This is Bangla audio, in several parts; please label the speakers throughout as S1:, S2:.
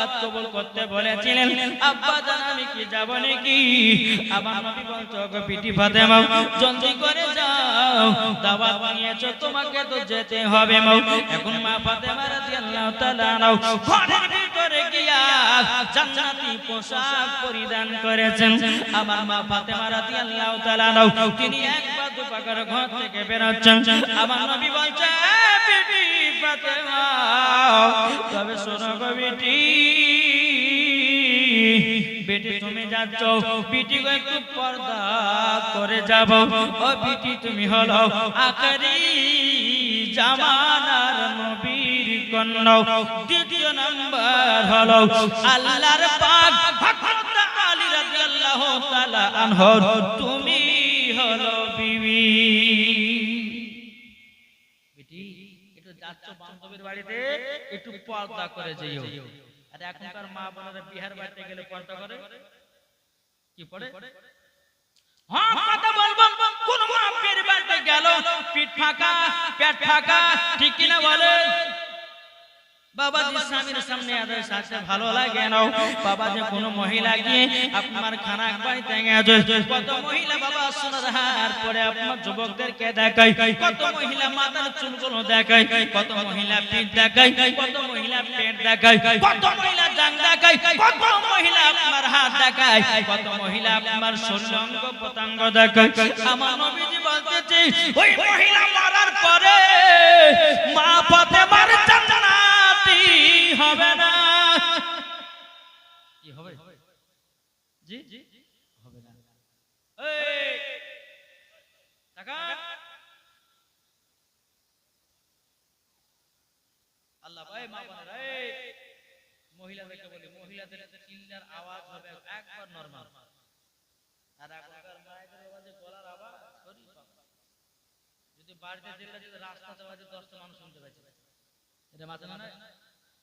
S1: দাওয়াত কবুল করতে বলেছিলেন, আব্বা জান আমি কি যাব নাকি? আমার নবী বলতো গো বিটি ফাতেমা জলদি করে যাও, দাওয়াত নিয়েছো তোমাকে তো যেতে হবে। এখন মা ফাতেমা রাদিয়াল্লাহু তাআলা ঘরের ভিতরে গিয়া জান্নাতি পোশাক পরিধান করেছেন। আমার মা ফাতেমা রাদিয়াল্লাহু তাআলা তিনি একবার দুপা করে ঘর থেকে বের হচ্ছেন। আমার নবী বলছে বিটি ফাতেমা তবে শোনো গো বিটি, বেটি তুমি যাচ্ছ, বিটি একটু পর্দা করে যাব। ও বিটি তুমি হলো আখেরি জামানার নবীর কন্যা, দ্বিতীয় নাম্বার হলো আল্লাহর পাক হযরত আলী রাদিয়াল্লাহু তাআলা আনহু, তুমি হলো বিবি। বেটি একটু যাচ্ছ বান্ধবীর বাড়িতে, একটু পর্দা করে যেও। আর এখনকার মা বোনেরা বিহার বাড়িতে গেলে পর্দা করে কি পড়ে? হ্যাঁ কথা বলবো, কোন মা বিয়ের বাড়িতে গেল পিঠ ফাঁকা পেট ফাঁকা, ঠিক কিনা বলে? বাবাজি স্বামীর সামনে আদেশ আসে ভালো লাগে না। বাবা যে কোনো মহিলা গিয়ে আপনার খানা বাড়িতে গেছে, কত মহিলা বাবা সোনার হার পরে আপনার যুবকদেরকে দেখায়, কত মহিলা মাথার চুলগুলো দেখায়, কত মহিলা পিঠ দেখায়, কত মহিলা পেট দেখায়, কত মহিলা জান দেখায়, কত মহিলা আপনার হাত দেখায়, কত মহিলা আপনার শরীর অঙ্গ প্রত্যঙ্গ দেখায়। আমার নবীজি বলতেছে ওই মহিলা মরার পরে মা ফাতেমার জান্নাতি হবে না। কি হবে? জি জি হবে না। এই টাকা আল্লাহ ভাই মা বোনেরা, এই মহিলাদেরকে বলি, মহিলাদের চিল্লার আওয়াজ হবে একবার নরমাল, আর এখনকার মায়েদের আওয়াজে গলার আওয়াজ সরি বাবা, যদি বাড়িতে চিল্লা যদি রাস্তাতে আওয়াজে 10টা মানুষ শুনতে পাচ্ছে, এটা মাথা না?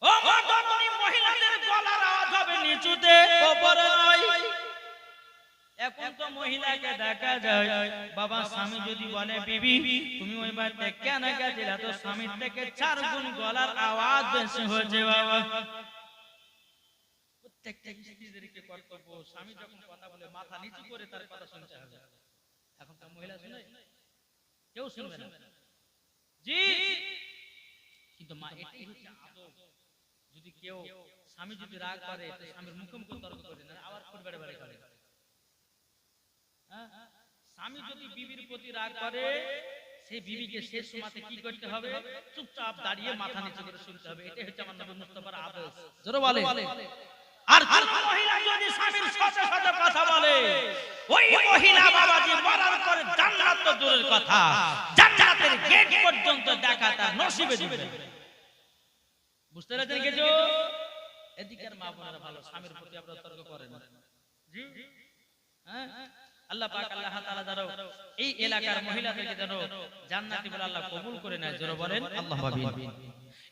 S1: ও মাতনি মহিলাদের গলার আওয়াজ হবে নিচুতে, উপরে নয়। এখন তো মহিলাকে দেখা যায় বাবা স্বামী যদি বলে বিবি তুমি ওই বাড়িতে কেন গেছিলে, তো স্বামীর থেকে 4 গুণ গলার আওয়াজ বেশি হয়েছে। বাবা প্রত্যেকটা স্ত্রীদেরকে কর্তব্য স্বামী যখন কথা বলে মাথা নিচু করে তার কথা শুনতে হবে। এখন তো মহিলা শুনে কেউ শুনবে না। জি কিন্তু মা এটাই হচ্ছে আদব। যদি কেউ স্বামী যদি রাগ করে স্বামীর মুখোমুখি তর্ক করে না, আবার পরিবারে বাড়ি করে। স্বামী যদি বিবির প্রতি রাগ করে সেই বিবিকে শেষ সময়তে কি করতে হবে? চুপচাপ দাঁড়িয়ে মাথা নিচু করে শুনতে হবে। এটাই হচ্ছে আমার নবী মুস্তাফার আদর্শ। জোরে বলে। আর কোন মহিলা যদি স্বামীর সাথে সাথে কথা বলে, ওই মহিলা বাবাজি মরার পরে জান্নাত তো দূরের কথা, জান্নাতের গেট পর্যন্ত দেখা তার নসিবে দিবে। বুঝতে পেরেছেন কিছু? এদিকের মা বোনেরা ভালো, স্বামীর প্রতি আপনারা তর্ক করেন। জি হ্যাঁ, আল্লাহ পাক আল্লাহ তাআলা যেন এই এলাকার মহিলাদেরকে যেন জান্নাতি বলে আল্লাহ কবুল করে নেয়। জোরে বলেন আল্লাহুম্মা আমিন।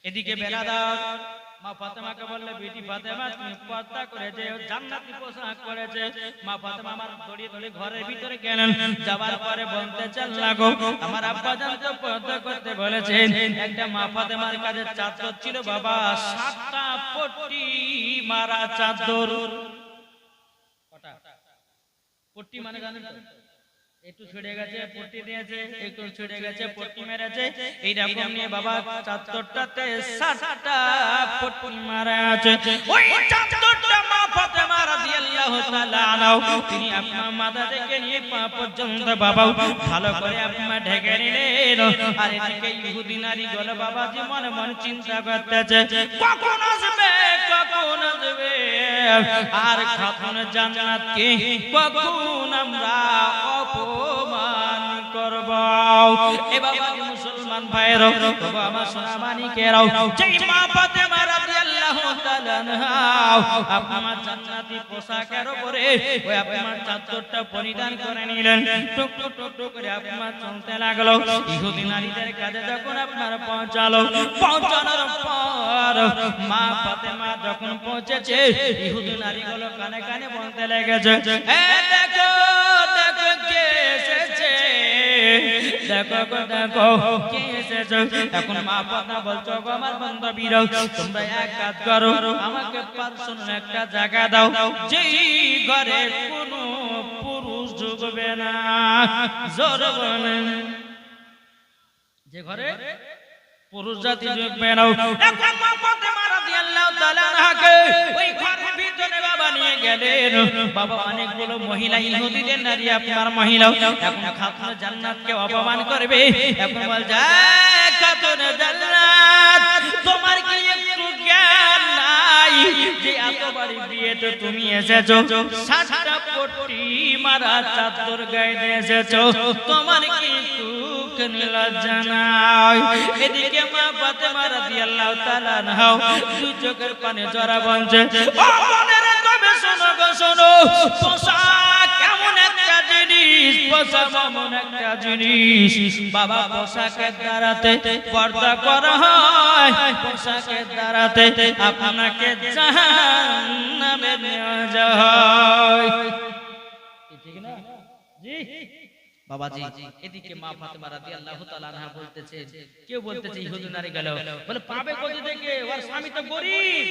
S1: এদিকে বেলাদার মা ফাতেমাকে বললে বিটি ফাতেমা তুমি পর্দা করে যেও, জান্নাতি পোশাক পরেছে। মা ফাতেমা আমার দড়িয়ে দড়িয়ে ঘরের ভিতরে গেলেন, যাবার পরে বলতে চাল লাগো আমার আব্বা জান তো পর্দা করতে বলেছেন। একটা মা ফাতেমার কাছে চাদর ছিল বাবা, 7টা পট্টি মারা চাদর। কটা পট্টি মানে জানেন তো? একটু ছেড়ে গেছে পট্টি দিয়েছে, একটু ছেড়ে গেছে পট্টি মেরেছে, এই রকম নিয়ে বাবা চাদরটাতে 7টা পট্টি মারা আছে। ওই চাদরটা মা ফাতেমা রাদিয়াল্লাহু তাআলা আনহা তিনি আপনার মাথা থেকে নিয়ে পা পর্যন্ত বাবা ভালো করে আপনার ঢেকে নিলেন। আর এদিকে ইহুদি নারী গুলো বাবাজি মনে মনে চিন্তা করতেছে কখন আসবে, কখন আসবে, আর খাতুন জান্নাতকে কখন আমরা অপমান করব। এ বাবাজি মুসলমান ভাইরা, বাবা আমার সোনা মানিকেরাও, যেই মা ফাতেমা রাদিয়াল্লাহু তাআলা আনহা আপনার জান্নাতি পোশাকের উপরে ওই আপনার চাদরটা পরিধান করে নিলেন, টুক টুক টুক টুক করে আপনার চলতে লাগলো। ইহুদি নারীদের কাছে যখন আপনার পৌঁছালো, পৌঁছানোর পর মা ফাতেমা যখন পৌঁছেছে, ইহুদি নারীগুলো কানে কানে বলতে লেগেছে, এ দেখো দেখো কে এসেছে,
S2: দেখো গো দেখো কে এসেছো। এখন মা বাবা বলছো গো আমার বান্ধবীরা তোমরা এক কাজ করো, আমাকে পার্সোনাল একটা জায়গা দাও যেই ঘরে কোনো পুরুষ ঢুকবে না। জোর বলেন
S1: যে ঘরে
S2: পুরুষ জাতি ঢুকবে না। এখন মা ফাতেমা রাদিয়াল্লাহু তাআলা আনহাকে ওই ঘরের ভিতরে বাবা নিয়ে গেলেন। বাবা অনেকগুলো মহিলা, ইহুদিদের নারী আপনার মহিলা এখন খাতুনে জান্নাতকে অপমান করবে। এখন বলছে খাতুনে জান্নাত তোমার কি একটু জ্ঞান নাই যে এত বড় বিয়েতে তুমি এসেছো, 60টা পট্টি মারা চাদর গায়ে দিয়ে এসেছো, তোমার কি লজ্জা নাই? এদিকে মা ফাতেমা রাদিয়াল্লাহু তাআলা আনহা দুই চোখের পানি জরা বলছে ও বোনেরা তবে শোনো গো শোনো, পোশাক এমন একটা জিনিস, পোশাক এমন একটা জিনিস বাবা, পোশাকের দ্বারাতে পর্দা করা হয়, পোশাকের দ্বারাতে আপনাকে জাহান্নামে নেওয়া যায়। ঠিক না জি
S1: বাবাজি? এদিকে মা ফাতেমা রাদিয়াল্লাহু তাআলা আনহা বলতেছে, কেউ বলতেছে ইহুদি নারী গেল, বলে পাবে কোথা থেকে? ওর স্বামী তো গরীব,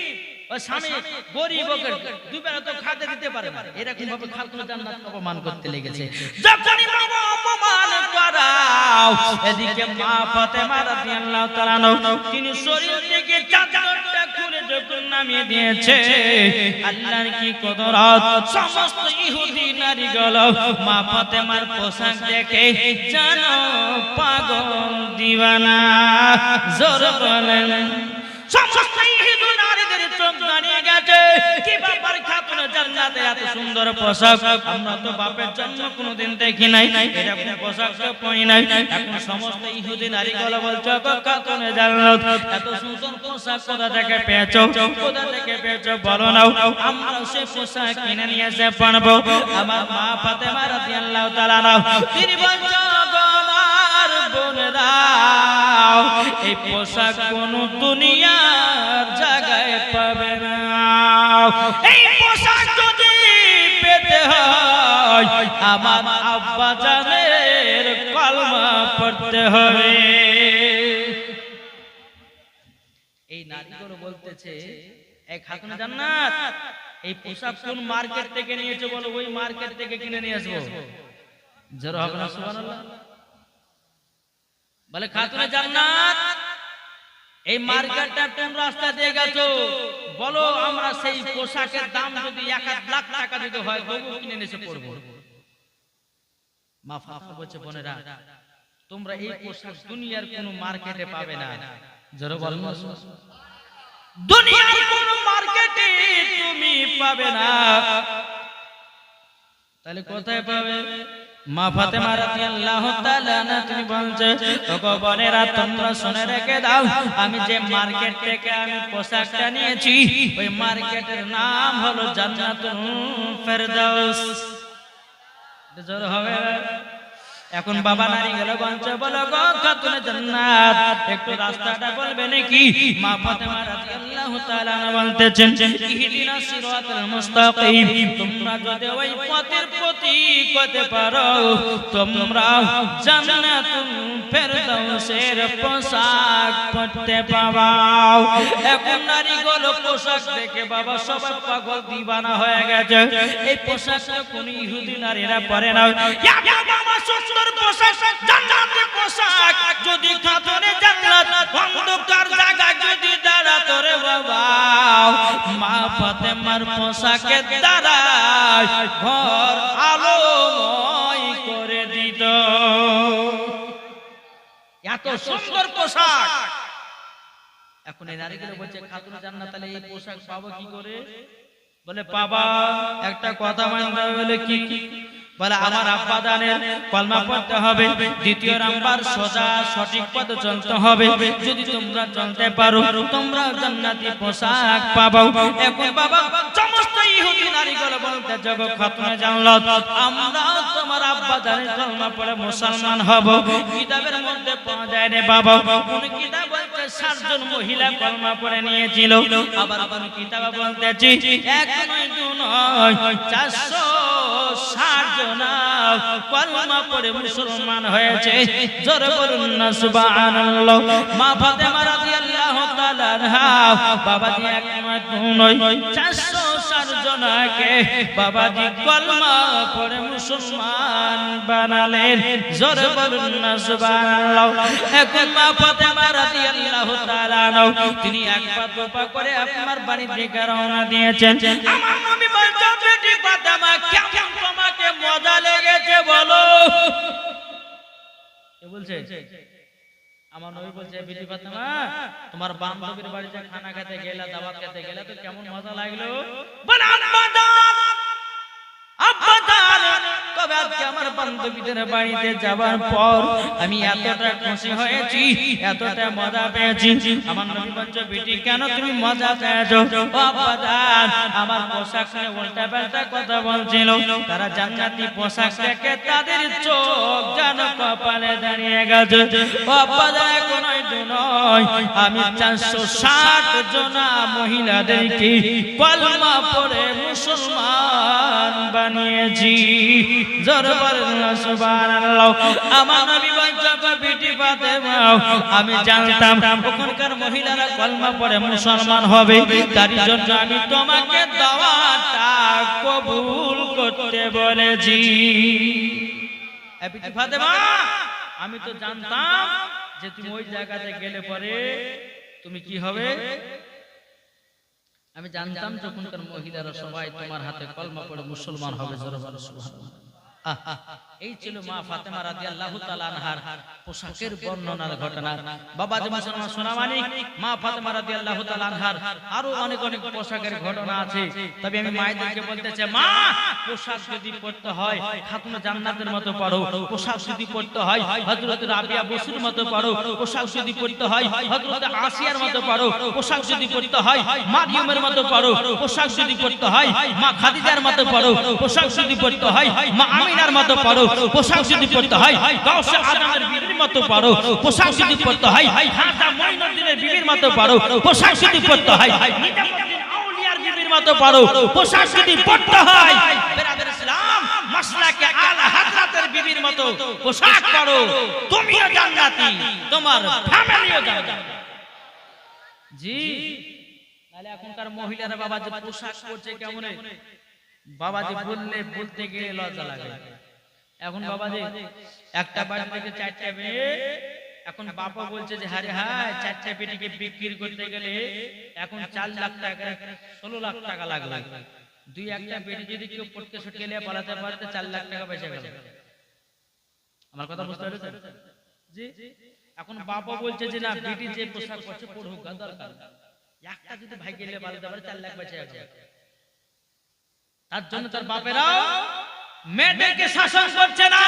S1: ওর স্বামী গরীব, ওকে দুবেলা তো খেতে দিতে পারে না। এরকম ভাবে খাতুনে জান্নাত অপমান করতে লেগেছে।
S2: যখনই বাবা অপমান করাও, এদিকে মা ফাতেমা রাদিয়াল্লাহু তাআলা আনহা তিনি শরীর থেকে চাদরটা খুলে যখন নামিয়ে দিয়েছে, আল্লাহর কি কুদরত! সমস্ত ইহুদি নারীগুলো মা ফাতেমার পোশাক দেখে যেন পাগল দিওয়ানা। জোর বলেন সমস্ত ইহুদি নারীদের চোখ দাঁড়িয়ে গেছে, কি ব্যাপার খাতুনে জান্নাতে এত সুন্দর পোশাক, আমরা তো বাপের জন্য কোনোদিন দেখি নাই, এরকম পোশাক তো পরি নাই। এখন সমস্ত ইহুদি নারীগুলো বলছে গো খাতুনে জান্নাত এত সুন্দর পোশাক কোথা থেকে পেয়েছো, কোথা থেকে পেয়েছো বলো না, আমরা সেই পোশাক কিনে নিয়ে এসে পরবো। আমার মা ফাতেমা রাদিয়াল্লাহু তাআলা আনহা তিনি বলছে গো আমার বোনেরা, এই পোশাক কোন দুনিয়ার জায়গায় পাবে না। এই পোশাক যদি পেতে হয় আমার আব্বা জানের কলমা পড়তে হবে।
S1: এই নারীগুলো বলতেছে, এই খাতুনে জান্নাত এই পোশাক কোন মার্কেট থেকে নিয়েছো বলো, ওই মার্কেট থেকে কিনে নিয়ে আসবো। জোরে হবে না সুবহানাল্লাহ? বলে খাতুনে জান্নাত এই মার্কেটটা কোন রাস্তা দিয়ে গেছো বলো, আমরা সেই পোশাকের দাম যদি 1 লাখ টাকা যদি হয় তবু কিনে নিয়ে পড়বো। মা ফাতেমা বলছে বোনেরা তোমরা এই পোশাক দুনিয়ার কোনো মার্কেটে পাবে না। জোরে বলো না,
S2: দুনিয়ার কোন মার্কেটে তুমি পাবে না।
S1: তাহলে কোথায় পাবে?
S2: মা ফাতেমা রাদিয়াল্লাহু তাআলা আনহা তিনি বলছে ওগো বোনেরা তোমরা শুনে রেখে দাও, আমি যে মার্কেট থেকে আমি পোশাকটা নিয়েছি ওই মার্কেটের নাম হলো জান্নাতুল ফেরদাউস। জোর হবে? এখন বাবা নারী গেল বলছে বলো গো খাতুনে জান্নাত একটু রাস্তাটা বলবে নাকি? মা ফাতেমা রাদিয়াল্লাহু তাআলা আনহা বলতেছেন ইহদিনাস সিরাতাল মুস্তাকিম, তোমরা যদি ওই পথের পথিক হতে পারো তোমরা জান্নাতুল ফেরদাউসের পোশাক পরতে পাবা। এখন নারীগুলো পোশাক দেখে বাবা সবাই পাগল দিবানা হয়ে গেছে। এই পোশাকটা কোন ইহুদি নারীরা পরে না। সুন্দর পোশাক, জান্নাতের পোশাক যদি খাতুনে জান্নাত অন্ধকার জায়গা যদি দাঁড়াতো রে বাবা, মা ফাতেমার পোশাকের দ্বারা ঘর আলোময় করে দিত।
S1: এত সুন্দর পোশাক। এখন এই নারীগুলো বলছে খাতুনে জান্নাত তাহলে এই পোশাক পাবো কি করে?
S2: বলে বাবা একটা কথা মানতে হবে। বলে কি? বলে আমার আব্বা জানের কলমা পড়তে হবে, দ্বিতীয় নাম্বার সোজা সঠিক পথে চলতে হবে। যদি তোমরা চলতে পারো তোমরা জান্নাতি পোশাক পাবো। এখন বাবা সমস্ত ইহুদি নারীগুলো বলতে জগৎ খাতুনে জান্নাত আমরাও তোমার আব্বা জানের কলমা পড়ে মুসলমান হব। কিতাবের মধ্যে পাওয়া যায় রে বাবা, কোন কিতাব বলতে 60 জন মহিলা কলমা পড়ে নিয়েছিল, আবার কোন কিতাব বলতেছি 1 নয় 2 নয় 460 জনা কলমা পড়ে মুসলমান হয়েছে। জোরে বলুন না সুবহানাল্লাহ। মা ফাতেমা রাদিয়াল্লাহু তাআলা আনহা বাবাজি এক নয় 460 জনকে বাবাজি কলমা পড়ে মুসলমান বানালেন। জোরে বলুন না সুবহানাল্লাহ। এখন মা ফাতেমা রাদিয়াল্লাহু তাআলা আনহা তিনি এক পা দুপা করে আপনার বাড়ি থেকে রওনা দিয়েছেন। আমার নবী বলছেন বেটি ফাতেমা কেমন তোমাকে মজা লেগেছে বলো। কে বলছে? আমার নবী বলছে বেটি ফাতেমা তোমার বান্ধবীর বাড়িতে খানা খেতে গেলা, দাওয়াত খেতে গেলা, তো কেমন মজা লাগলো? বলে আব্বা জান, তবে আজকে আমার বান্ধবীদের বাড়িতে যাবার পর আমি এতটা খুশি হয়েছি, এতটা মজা পেয়েছি। আমার নবী বলছে বেটি কেন তুমি মজা পেয়েছো? ও আব্বা জান, আমার পোশাক নিয়ে উল্টা পাল্টা কথা বলছিল, তারা জান্নাতি পোশাক দেখে তাদের চোখ যেন কপালে দাঁড়িয়ে গেছে। ও আব্বা জান, এখন নয় আমি 460 জনা মহিলাদেরকে কলমা পড়ে মুসলমান বানিয়েছি। জোরে বলুন না সুবহানাল্লাহ। আমার নবী বলছে বেটি ফাতেমা আমি জানতাম ওখানকার মহিলারা কলমা পড়ে মুসলমান হবে, তার জন্য আমি তোমাকে দাওয়াতটা কবুল করতে বলেছি। বেটি ফাতেমা আমি তো জানতাম যে তুমি ওই জায়গাতে গেলে পরে তুমি কি হবে। আমি জানতাম যখনকার মহিলারা সবাই তোমার হাতে কলমা পড়ে মুসলমান হবে। জোরে বলো সুবহানাল্লাহ। এই ছিল মা ফাতেমা রাদিয়াল্লাহু তাআলা আনহার পোশাকের বর্ণনার ঘটনা। বাবাজি মুসলমান সোনামানিক, মা ফাতেমা রাদিয়াল্লাহু তাআলা আনহার আরো অনেক অনেক পোশাকের ঘটনা আছে। তবে আমি মায়েদেরকে বলতে চাই, মা পোশাক যদি পড়তে হয় খাতুনে জান্নাতের মতো পড়ো, পোশাক যদি পড়তে হয় হযরত রাবিয়া বসুর মতো পড়ো, পোশাক যদি পড়তে হয় হযরত আসিয়ার মতো পড়ো, পোশাক যদি পড়তে হয় মারিয়মের মতো পড়ো, পোশাক যদি পড়তে হয় মা খাদিজার মতো পড়ো, পোশাক যদি পড়তে হয় মা আমিনার মতো পড়ো, পোশাক যদি পড়তে হয় গাউসে আজমের বিবির মতো পড়ো, পোশাক যদি পড়তে হয় খাজা মঈনুদ্দিনের বিবির মতো পড়ো, পোশাক যদি পড়তে হয় নিজামুদ্দিন আউলিয়ার বিবির মতো পড়ো, পোশাক যদি পড়তে হয় বেরাদার ইসলাম মাসলাকে আলা হযরতের বিবির মতো পোশাক পরো, তুমিও জান্নাতি, তোমার ফ্যামিলিও জান্নাতি। জি তাহলে এখনকার মহিলারা বাবাজি পোশাক পরছে কেমন, বাবাজি বলতে গেলে লজ্জা লাগে। এখন বাবাজি একটা বাড়ি থেকে 4টা মেয়ে, এখন বাবা বলছে যে হারে হায় 4টা বেটিকে বিক্রি করতে গেলে এখন 4 লাখ টাকা 16 লাখ টাকা লাগবে। দুই একটা বেটি যদি কেউ পড়তে ছুটে গেলে পালাতে পারতে 4 লাখ টাকা বেঁচে গেল। আমার কথা বুঝতে পারছেন? জি এখন বাবা বলছে যে না বেটি যে পোশাক পরছে পড়ুক দরকার, একটা যদি ভাই গেলে পালাতে পারে 4 লাখ বেঁচে যাবে। তার জন্য তার বাপেরা মেয়েদেরকে শাসন করছে না।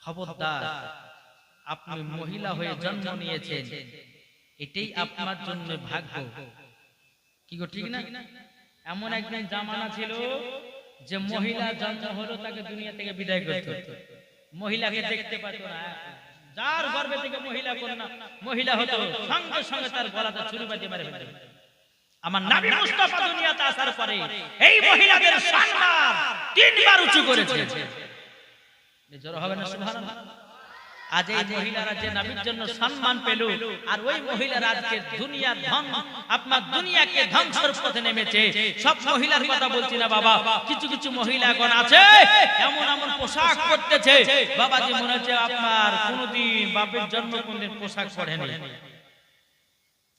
S2: খবরদার, আপনি মহিলা হয়ে জন্ম নিয়েছেন, এটাই আপনার জন্য ভাগ্য। কি গো ঠিক না? এমন একদিন জামানা ছিল যে মহিলা জন্ম হলো তাকে দুনিয়া থেকে বিদায় করতে হতো, মহিলাকে দেখতে পেত না। যার গর্ভে থেকে মহিলা হতো সঙ্গে সঙ্গে তার গলাতে ছুরি বাঁধিয়ে মেরে ফেলতো। আমার নবী মুস্তাফা দুনিয়াতে আসার পরে এই মহিলাদের সম্মান 3 বার উঁচু করেছে। জোরে হবে না সুবহানাল্লাহ। আজ এই মহিলারা যে নবীর জন্য সম্মান পেল, আর ওই মহিলারা আজকে দুনিয়ার ধন আপনার দুনিয়াকে ধ্বংসের পথে নেমেছে। সব মহিলার কথা বলছি না বাবা, কিছু কিছু মহিলাগণ আছে এমন এমন পোশাক পরতেছে বাবাজি মনে হচ্ছে আপনার কোনদিন বাপের জন্ম কোনদিন পোশাক পরেনি।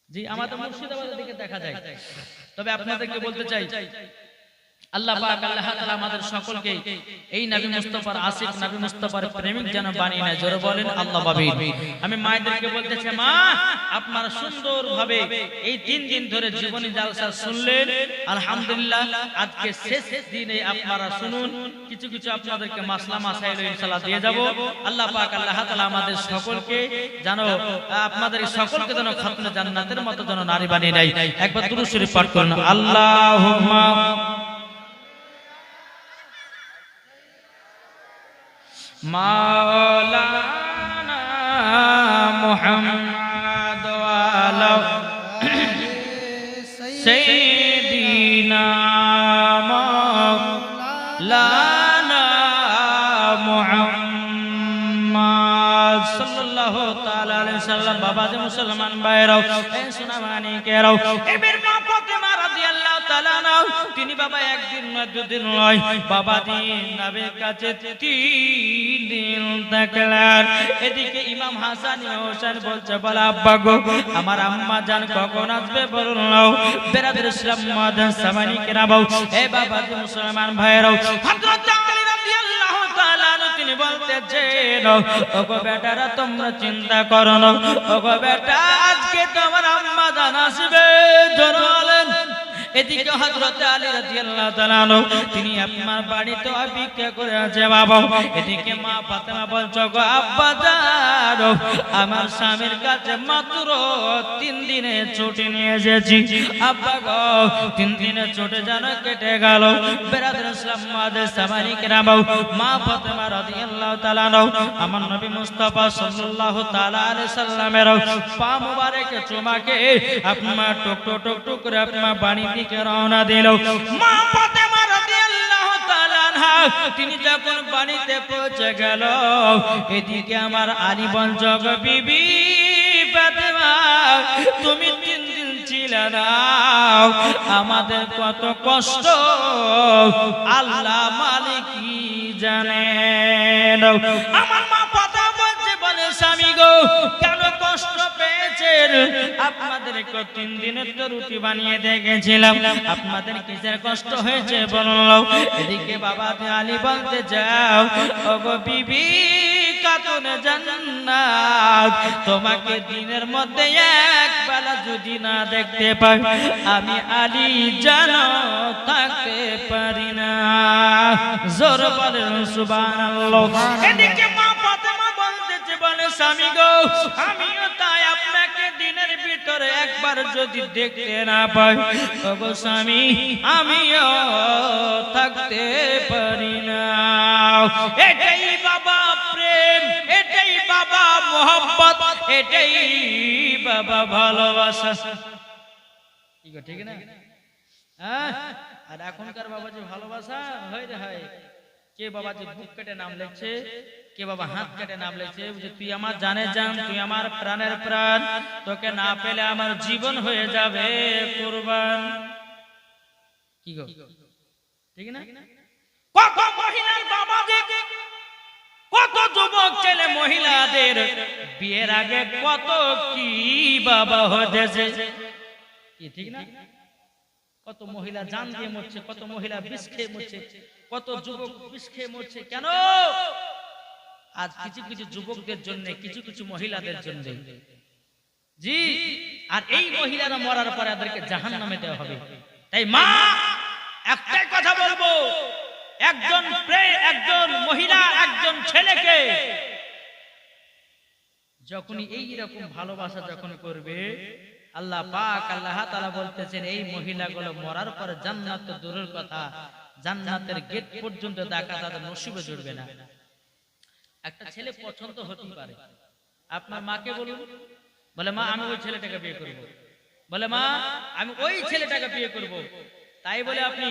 S2: জি আমাদের মুর্শিদাবাদের দিকে দেখা যায়। তবে আপনাদেরকে বলতে চাই আল্লাহ পাক আল্লাহ তাআলা আমাদের সকলকে এই নবী মুস্তাফার আশিক, নবী মুস্তাফার প্রেমিক যেন বানিয়ে নেয়। জোরে বলেন আল্লাহ আমিন। আমি মায়েদেরকে বলতেছি মা আপনারা সুন্দরভাবে এই 3 দিন ধরে জীবনী জালসা শুনলেন, আলহামদুলিল্লাহ। আজকে শেষ দিনে আপনারা শুনুন, কিছু কিছু আপনাদেরকে মাসলা মাসাইল ইনশাআল্লাহ দিয়ে যাব। আল্লাহ পাক আল্লাহ তাআলা আমাদের সকলকে যেন আপনাদের সকলকে যেন খাতুনে জান্নাতের মতো যেন নারী বানিয়ে নেয়। একবার দুরূদ শরীফ পাঠ করুন। আল্লাহুম্মা মাওলানা মুহাম্মদ ওয়ালা সাইয়্যিদিনা বাবা যে মুসলমান ভাইরাও এই সোনা মানিকেরাও এবার মা ফাতেমা রাদিয়াল্লাহু তাআলা নাও তিনি বাবা একদিন নয় দুদিন নয় বাবা দিন নবীর কাছে 3 দিন থাকলেন এদিকে ইমাম হাসান হোসেন বলছে বলা আব্বা গো আমার আম্মা জান কখন আসবে বলুন নাও বেরাদর ইসলাম মাদান সামানি কেরাবাও এ বাবা যে মুসলমান ভাইরাও হযরত আলী রাদিয়াল্লাহু তাআলা তিনি বলতেছেন ওগো বেটারা তোমরা চিন্তা করো না ওগো বেটা আজকে তোমার আম্মা জান আসবে জোরে বলেন এদিকে হযরত আলী রাদিয়াল্লাহু তাআলা তিনি আপনার বাড়িতে অপেক্ষা করে আছে বাবা এদিকে মা ফাতেমা বলছো গো আব্বা জান আমার স্বামীর কাছে মাত্র 3 দিনের ছুটি নিয়ে এসেছি আব্বা গো 3 দিনের ছুটি যেন কেটে গেল বেরাদর ইসলাম মাদের সামানি কেরাম মা ফাতেমা রাদিয়াল্লাহু তাআলা আমার নবী মুস্তাফা সাল্লাল্লাহু তাআলা আলাইহি সাল্লামের পা মুবারকে চুমাকে আপনার টুক টুক টুক করে আপনার বাড়ি দিকে রওনা দিল মা ফাতেমা রাদিয়াল্লাহু তাআলা আনহা তিনি যখন বাড়িতে পৌঁছে গেল এদিকে আমার আলী বলছ গো বিবি ফাতেমা তুমি 3 দিন ছিলে না আমাদের কত কষ্ট আল্লাহ মালিকই জানেন আমার মা ফাতেমা বলছে বলে স্বামী গো কেন কষ্ট পেয়েছেন আপনাদেরকে 3 দিনের তো রুটি বানিয়ে দেখেছিলাম আপনাদের কিসের কষ্ট হয়েছে বলুন এদিকে বাবা আলী বলতে যাও ওগো বিবি কাতুনে জান্নাত তোমাকে দিনের মধ্যে এক বেলা যদি না দেখতে পাই আমি আলী জানো থাকতে পারি না জোরে বলেন সুবহানাল্লাহ এদিকে মা ফাতেমা বলতেছে বলে স্বামী গো আমিও তাই আপনাকে দিনের ভিতরে একবার যদি দেখতে না পাই ওগো স্বামী আমিও থাকতে পারি না এটাই বাবা প্রেম এটাই বাবা মোহব্বত এটাই বাবা ভালোবাসা ঠিক না হ্যাঁ আর এখনকার বাবা যে ভালোবাসা হয় রে হয় কে বাবা যে বুক কেটে নাম লেখছে কে বাবা হাত কেটে নাম লেখছে যে তুই আমার জানে জান তুই আমার প্রাণের প্রাণ তোকে না পেলে আমার জীবন হয়ে যাবে কুরবান কি গো ঠিক না কত মহিলার বাবা যে কত যুবক ছেলে মহিলাদের বিয়ের আগে কত কি বাবা হয়েছে কি ঠিক না কত মহিলা জান দিয়ে মরছে কত মহিলা বিষ খেয়ে মরছে কত যুবক বিষ খেয়ে মরছে কেন আজ কিছু কিছু যুবকদের জন্য কিছু কিছু মহিলাদের জন্য জি আর এই মহিলারা মরার পরে তাদেরকে জাহান্নামে দেওয়া হবে তাই মা একটাই কথা বলবো একজন মহিলা একজন ছেলেকে যখনই এই রকম ভালোবাসা যখন করবে আল্লাহ পাক আল্লাহ তাআলা বলতেছেন এই মহিলাগুলো মরার পরে জান্নাত তো দূরের কথা জান্নাতের গেট পর্যন্ত দেখা তাদের নসিবে জুড়বে না একটা ছেলে পছন্দ হতে পারে আপনার মাকে বলুন বলে মা আমি ওই ছেলেটাকে বিয়ে করব বলে মা আমি ওই ছেলেটাকে বিয়ে করব তাই বলে আপনি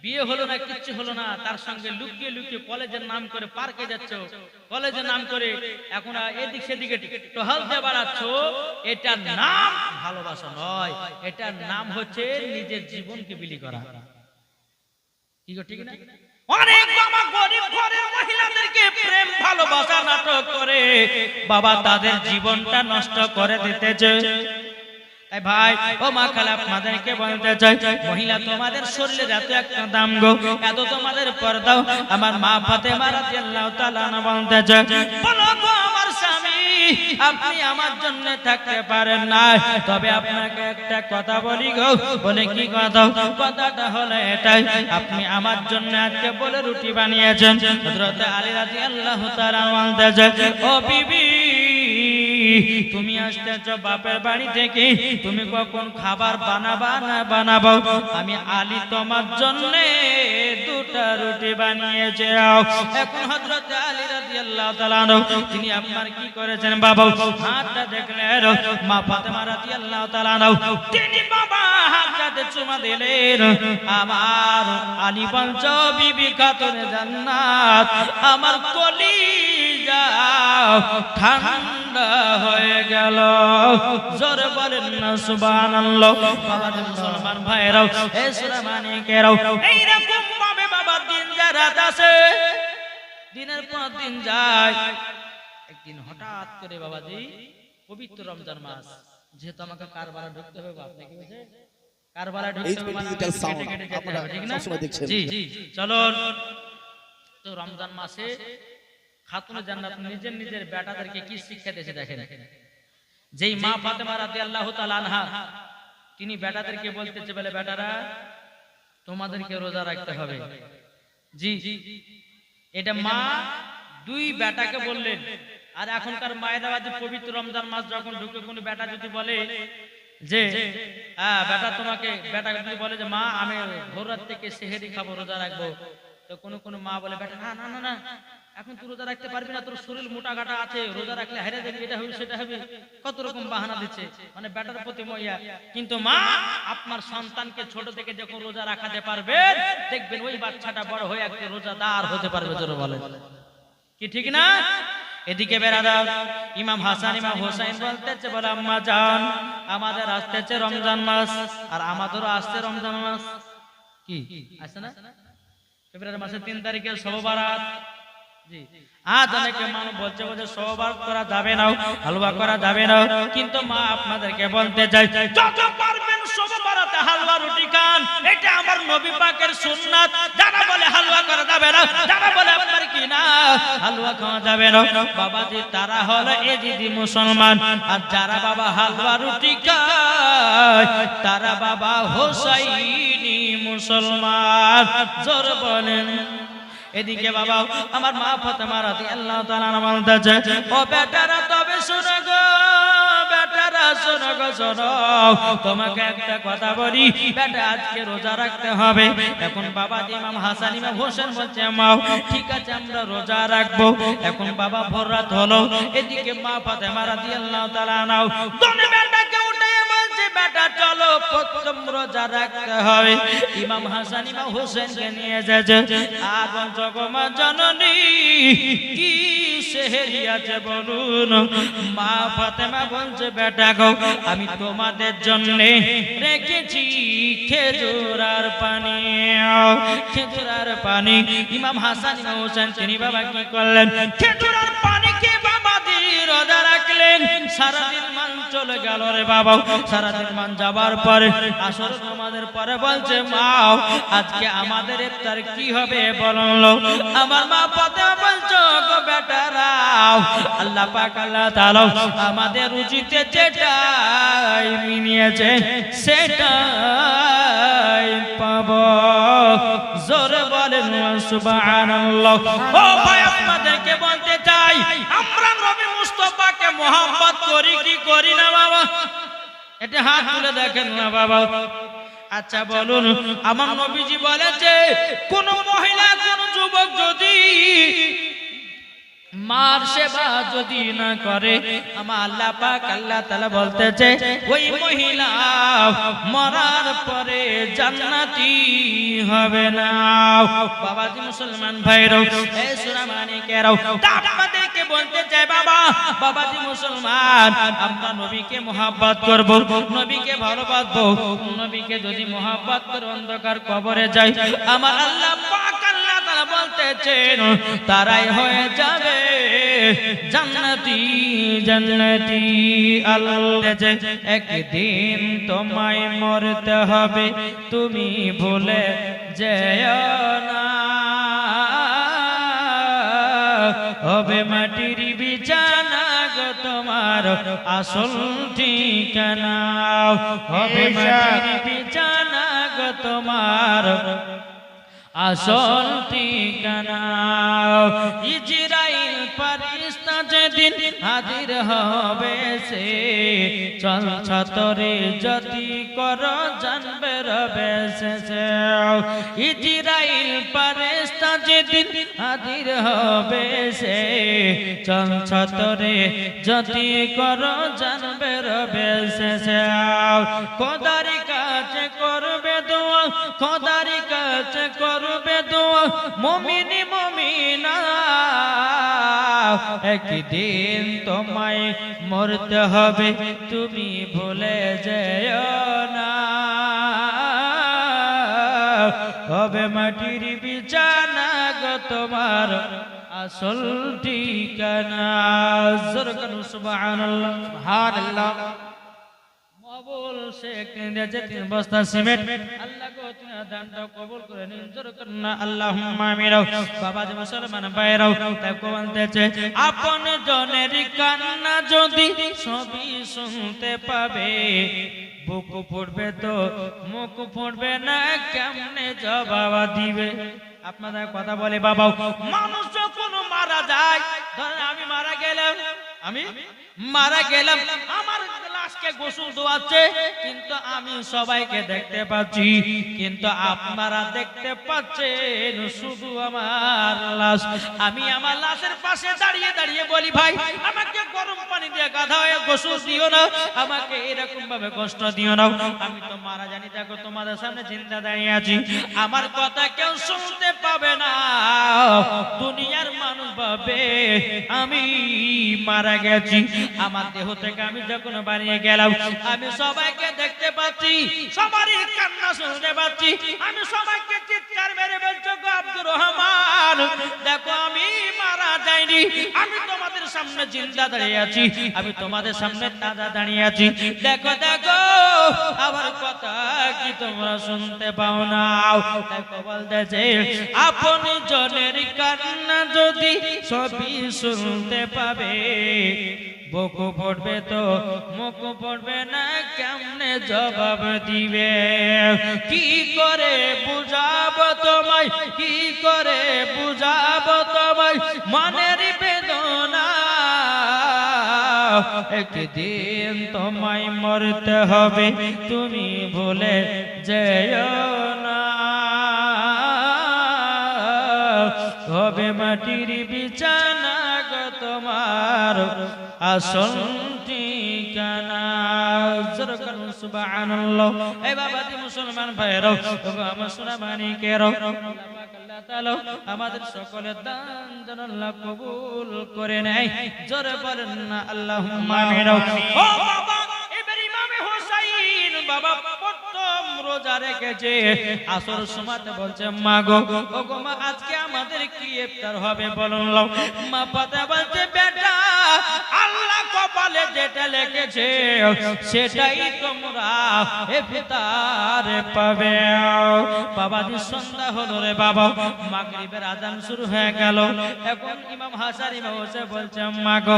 S2: বিয়ে হলো না কিচ্ছু হলো না তার সঙ্গে লুকিয়ে লুকিয়ে কলেজের নাম করে পার্কে যাচ্ছ কলেজের নাম করে এখন এদিক সেদিকে টহলতে বাড়াচ্ছ এটার নাম ভালোবাসা নয় এটার নাম হচ্ছে নিজের জীবনকে বিলি করা কি গো ঠিক না অনেক বাবা গরিব ঘরের মহিলাদেরকে প্রেম ভালোবাসা নাটক করে বাবা তাদের জীবনটা নষ্ট করে দিতেছে তাই ভাই ও মা খালা আপনাদেরকে বলতে চাই মহিলা তোমাদের শরীরের এত একটা দাম গো এত তোমাদের পর্দাও আমার মা ফাতেমা রাদিয়াল্লাহু তাআলা বলতে চাই বলো গো আমার স্বামী আপনি আমার জন্য থাকতে পারেন না তবে আপনাকে একটা কথা বলি গো বলে কি কথা কথাটা হলো এটাই আপনি আমার জন্য আজকে বলে রুটি বানিয়েছেন হযরত আলী রাদিয়াল্লাহু তাআলা বলতে চাই ও বিবি তুমি আসতেছ বাপের বাড়ি থেকে তুমি কখন খাবার বানাবা না বানাবো আমি আলী তোমার জন্য 2টা রুটি বানিয়েছে এখন হযরত আলী রাদিয়াল্লাহু তাআলা তিনি আপনার কি করেছেন বাবা হাতটা দেখলেন মা ফাতেমা রাদিয়াল্লাহু তাআলা তিনি বাবা হাতটাতে চুমা দিলেন আমার আলী বংশ বিবি খাতুনে জান্নাত আমার কলিজা ঠান্ডা হয়ে গেল। জোরে বলেন না সুবহানাল্লাহ। বাবা মুসলমান ভাইরাও, এ সূরা মানিকেরাও, এইরকম ভাবে বাবা দিন যা রাত আছে, দিনের পর দিন যায়। একদিন হঠাৎ করে বাবাজি পবিত্র রমজান মাস, যেহেতু আমাকে কারবালা ঢুকতে হবে, আপনি কি বলছেন কারবালা ঢুকতে হবে মানে কেটে কেটে যেতে হবে, ঠিক না? জি জি, চলো। তো রমজান মাসে খাতুনে জান্নাত নিজের নিজের বেটাদেরকে কি শিক্ষা দিয়েছে দেখেন। যেই মা ফাতেমা রাদিয়াল্লাহু তাআলা আনহা, তিনি বেটাদেরকে বলতেছে, বলে বেটারা তোমাদেরকে রোজা রাখতে হবে। জি, এটা মা দুই বেটাকে বললেন। আর এখনকার মায়েরা যে পবিত্র রমজান মাস যখন ঢুকে কোনো বেটা যদি বলে যে বেটা তোমাকে, বেটা যদি বলে যে মা আমি ভোর রাত থেকে সেহেরি খাবো, রোজা রাখবো, তো কোনো মা বলে বেটা না না না না, এখন তুই রোজা রাখতে পারবি না, তোর শরীর মোটা ঘাটা আছে, রোজা রাখলে হেরে যাবি, এটা হবে সেটা হবে, কত রকম বাহানা দিচ্ছে, মানে বেটার প্রতি মইয়া। কিন্তু মা আপনার সন্তানকে ছোট থেকে যখন রোজা রাখাতে পারবে, দেখবেন ওই বাচ্চাটা বড় হয়ে একটা রোজাদার হতে পারবে। জোরে বলে কি ঠিক না? এদিকে বেরাদার ইমাম হাসান ইমাম হোসেন বলতেছে, বলে আম্মা জান আমাদের আসতেছে রমজান মাস, আর আমাদেরও আসছে রমজান মাস। কি আসছে না? ফেব্রুয়ারি মাসের 3 তারিখে শবে বরাত। জি, আজ অনেকে মানুষ বলছে যে শবে বরাত করা যাবে না, হালুয়া করা যাবে না, কিন্তু মা আপনাদেরকে বলতে চাই, যত পারবেন শবে বরাতে হালুয়া রুটি খান, এটা আমার নবী পাকের সুন্নাত। যারা বলে হালুয়া করা যাবে না, যারা বলে আপনার কি না হালুয়া খাওয়া যাবে না, বাবাজি তারা হলো এজিদি মুসলমান। আর যারা বাবা হালুয়া রুটি খায়, তারা বাবা হোসাইনি মুসলমান। জোর বলেন। এদিকে বাবা আমার মা ফাতেমা রাদিয়াল্লাহু তাআলা বলতেছে, ও বেটারা তবে শুনো গো, বেটারা শোনো গো, শোনো, তোমাকে একটা কথা বলি, বেটা আজকে রোজা রাখতে হবে। এখন বাবা ইমাম হাসান ইমাম হোসেন বলছে, মা ঠিক আছে আমরা রোজা রাখবো। এখন বাবা ভোর রাত হলো, এদিকে মা ফাতেমা রাদিয়াল্লাহু তাআলা নাও দোনে বেটাকে উঠে বলছে, বেটা চলো প্রথম রোজা রাখতে হবে। ইমাম হাসান ইমাম হোসেনকে নিয়ে যাচ্ছে, আর বলছো গো মা জননী কি সেহরি আছে বলুন। মা ফাতেমা বলছে, বেটা গো আমি তোমাদের জন্য রেখেছি খেজুর আর পানি, খেজুর আর পানি। ইমাম হাসান ইমাম হোসেন তিনি বাবা কি করলেন, খেজুর আর পানি কে বাবা দিয়ে রোজা রাখলেন। সারাদিন মান চলে গেল রে বাবা। সারাদিন মান যাবার পরে আসর নামাজের পরে বলছে, মা আজকে আমাদের ইফতার কি হবে বলো। আমার মা ফাতেমা বলছো, গো বেটারা আল্লাহ পাক আল্লাহ তাআলা আমাদের রুচিতে যেটাই নিয়েছে সেটাই পাবো। জোরে বলেন সুবহানাল্লাহ। ও ভাই আপনাদেরকে বলতে চাই, আমরা নবী মুস্তাফাকে মোহাম্মত করি কি করি না বাবা? এটা হাত তুলে দেখেন না বাবা। আচ্ছা বলুন, আমার নবীজি বলেছে কোন মহিলা কোন যুবক যদি মার সেবা যদি না করে, আমার আল্লাহ পাক আল্লাহ তাআলা বলতেছে ওই মহিলা মরার পরে জান্নাতি হবে না। বাবাজি মুসলমান ভাইরা, এই সূরা মানিকেরাও আপনাদেরকে বলতে চাই বাবা, বাবাজি মুসলমান আমরা নবীকে মহব্বত করব, নবীকে ভালোবাসবো। নবীকে যদি মহব্বত করে অন্ধকার কবরে যাই, আমার আল্লাহ পাক আল্লাহ তাআলা বলতেছেন তারাই হয়ে যাবে জান্নাতি জান্নাতি। আল্লাহ একদিন তোমায় মরতে হবে, তুমি ভুলে যেও না, হবে মাটির বিছানা গো তোমার আসল ঠিকানা, হবে মাটির বিছানা গো তোমার আসল ঠিকানা। ইজরাইল ফেরেশতা যেদিন হাজির হবে, সে চলছতরে যদি করো জানবে রবে সে। ইজরাইল ফেরেশতা যেদিন হাজির হবে, সে চলছতরে যদি করো জানবে রবে সে। খোদার কাছে করবে দোয়া, খোদার কাছে করবে দোয়া মুমিন মুমিনা, একদিন তোমায় মরতে হবে তুমি ভুলে যেও না হবে মাটির বিছানা গো তোমার আসল ঠিকানা জোরে বলুন সুবহানাল্লাহ
S1: সুবহানাল্লাহ।
S2: মবুল শেখ দিয়েছে 3 বস্তা সিমেন্ট আল্লাহ গো তুমি দানটা কবুল করে নিন জোরে করুন না আল্লাহুম্মা আমিন বাবা যে মুসলমান ভাইরাও তাই বলতেছে আপন জনের কান্না যদি সবই শুনতে পাবে বুক ফুটবে তো মুখ ফুটবে না কেমনে জবাব দিবে আপনাদের কথা বলে বাবা মানুষ যখন মারা যায় ধরেন আমি মারা গেলাম আমার লাশকে গোসল দোয়াচ্ছে কিন্তু আমি সবাইকে দেখতে পাচ্ছি কিন্তু আপনারা দেখতে পাচ্ছেন শুধু আমার লাশ আমি আমার লাশের পাশে দাঁড়িয়ে দাঁড়িয়ে বলি ভাই আমাকে গরম পানি দিয়ে গাধা হয়ে গোসল দিও না আমাকে এরকম ভাবে কষ্ট দিও না আমি তো মারা জানি দেখো তোমাদের সামনে জিন্দা দাঁড়িয়ে আছি আমার কথা কেউ শুনতে পাবে না দুনিয়ার মানুষ ভাবে আমি মারা গেছি আমার দেহ থেকে আমি যখন বাড়িয়ে গেলাম আমি সবাইকে দেখতে পাচ্ছি সবারই কান্না শুনতে পাচ্ছি আমি সবাইকে চিৎকার মেরে বলছি গো আব্দুর রহমান দেখো আমি মারা যাইনি আমি তোমাদের সামনে জিন্দা দাঁড়িয়ে আছি আমি তোমাদের সামনে তাজা দাঁড়িয়ে আছি দেখো দেখো আমার কথা কি তোমরা শুনতে পাও না দেখো বলতেছে আপন জনের কান্না যদি সবই শুনতে পাবে বুক পড়বে তো মুখ পড়বে না কেমনে জবাব দিবে কি করে বুঝাবো তোমায় কি করে বুঝাবো তোমায় মনের বেদনা একদিন তোমায় মরতে হবে তুমি ভুলে যেও না হবে মাটির বিছানা গো তোমার আসল ঠিকানা জোরে বলুন সুবহানাল্লাহ এই বাবাজি মুসলমান ভাইরাও ওগো আমার সোনা মানিকেরাও আল্লাহ তাআলা আমাদের সকলের দান যেন আল্লাহ কবুল করে নেয় জোরে বলেন না আল্লাহুম্মা আমিন ও বাবা এবার ইমামে হোসেন বাবা প্রথম রোজা রেখেছে আসর সময়তে বলছে মা গো ওগো মা আজকে আমাদের কি ইফতার হবে বলুন মা পাতা বলছে বেটা আল্লাহ কপালে যেটা লিখেছে সেটাই তোমরা ইফতারে পাবে বাবাজি সন্ধ্যা হলো রে বাবা মাগরিবের আযান শুরু হয়ে গেল এখন ইমাম হাসান ইমাম হোসেন বলছে মা গো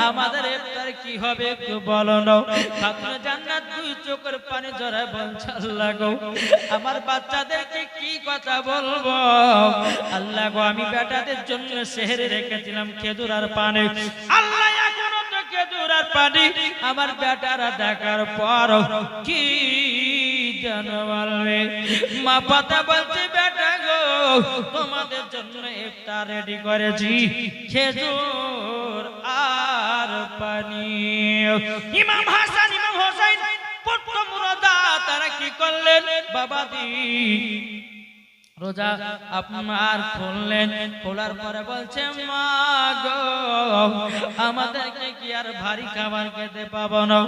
S2: আমাদের ইফতার কি হবে একটু বলো না খাতুন জান্নাত দুই চোখের পানি ঝরায় বলছে আল্লাহ গো আমার বাচ্চাদেরকে কি কথা বলবো আল্লাহ গো আমি বেটাদের জন্য সেহরি রেখেছিলাম খেজুর আর পানি আল্লাহ এখনো তো খেজুর আর পানি আমার বেটারা দেখার পর কি জানো বলবে মা পাতা বলছে বেটা গো তোমাদের জন্য ইফতার রেডি করেছি খেজুর আর পানি ইমাম হাসান ইমাম হোসেন প্রথম রোজা তারা কি করলেন বাবাজি রোজা আপনার খুললেন খোলার পরে বলছে মা গো আমাদেরকে কি আর ভারী খাবার খেতে পাবো না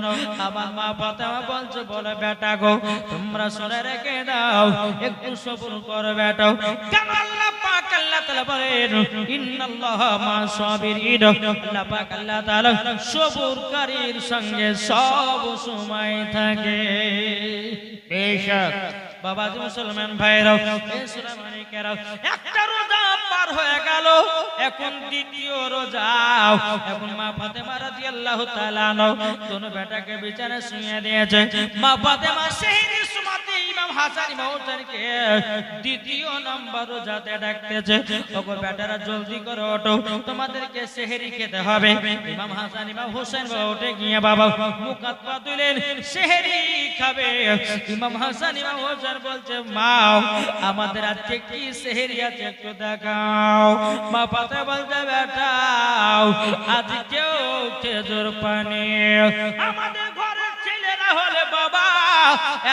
S2: আমার মা ফাতেমা বলছে বলে বেটা গো তোমরা শুনে রেখে দাও একটু সবর করো বেটা কেন আল্লাহ পাক আল্লাহ তাআলা বলেন ইন্নাল্লাহা মা সাবিরিন আল্লাহ পাক আল্লাহ তাআলা সবরকারীর সঙ্গে সব সময় থাকে বেশক বাবাজি মুসলমান ভাইরাও এই সোনা মানিকেরাও একটা রোজা পার হয়ে গেল এখন দ্বিতীয় রোজা এখন মা ফাতেমা রাদিয়াল্লাহু তাআলা আনহা দোনো বেটাকে বিছানায় শুইয়ে দিয়েছে মা ফাতেমা সেহরি সুমাতে ইমাম হাসান ইমাম হোসেনকে দ্বিতীয় নম্বর রোজাতে ডাকতেছে ওগো বেটারা জলদি করে ওঠো তোমাদেরকে সেহরি খেতে হবে ইমাম হাসান ইমাম হোসেন উঠে গিয়ে বাবা মুখ হাত পা ধুইলেন সেহরি খাবে ইমাম হাসান ইমাম হোসেন বলছে মা আমাদের আজকে কি সেহরি আছে একটু দেখাও মা পাতে বলছে বেটা আজকেও খেজুর পানি আমাদের ঘরের ছেলেরা হলে বাবা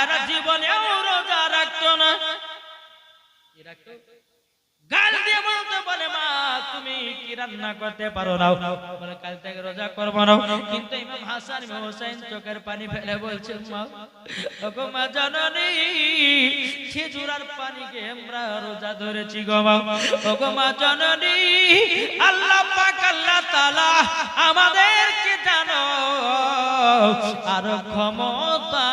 S2: এরা জীবনেও রোজা রাখতো না গাল দিয়ে বলতে বলে মা তুমি কি রান্না করতে পারো না? বলে কাল থেকে রোজা করব না। কিন্তু ইমাম হাসান ইমাম হোসেন চোখের পানি ফেলে বলছে মা ওগো মা জননী খেজুর আর পানিকে আমরা রোজা ধরেছি গো মা। ওগো মা জননী আল্লাহ পাক আল্লাহ তাআলা আমাদেরকে জানো আরো ক্ষমতা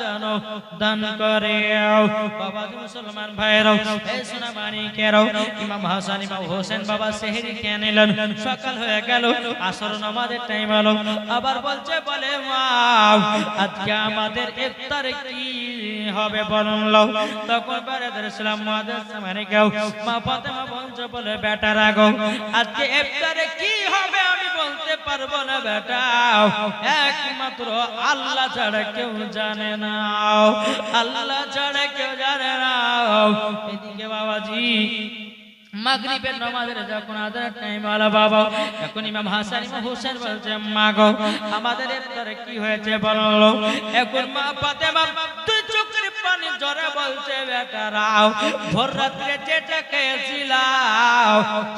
S2: জানো দান করে। বাবা মুসলমান ভাইরাও এই সোনা মানিকেরাও ইমাম হাসান ইমাম হোসেন বাবা সেহরি খেয়ে নিলেন। সকাল হয়ে গেল, আসর নামাজের টাইম হলো। আবার বলছে বলে মা আজকে আমাদের ইফতারে কি হবে বলুন লো। তখন বারাদার ইসলাম মুআদ্দিস মানিকেও মা ফাতেমা বলছে বলে বেটা রাগো আজকে ইফতারে কি হবে আমি বলতে পারবো না বেটা, একমাত্র আল্লাহ ছাড়া কেউ জানে না, আল্লাহ ছাড়া কেউ জানে না। এদিকে বাবাজি মাগরিবের নামাজের যখন আজানের টাইম হলো বাবা, এখন ইমাম হাসান ইমাম হোসেন বলছে মা গো আমাদের ইফতারে কি হয়েছে বলো। এখন মা ফাতেমা তুই চোখের পানি ঝরে বলছে বেটারাও ভোর রাত্রে যেটা খেয়েছিলাম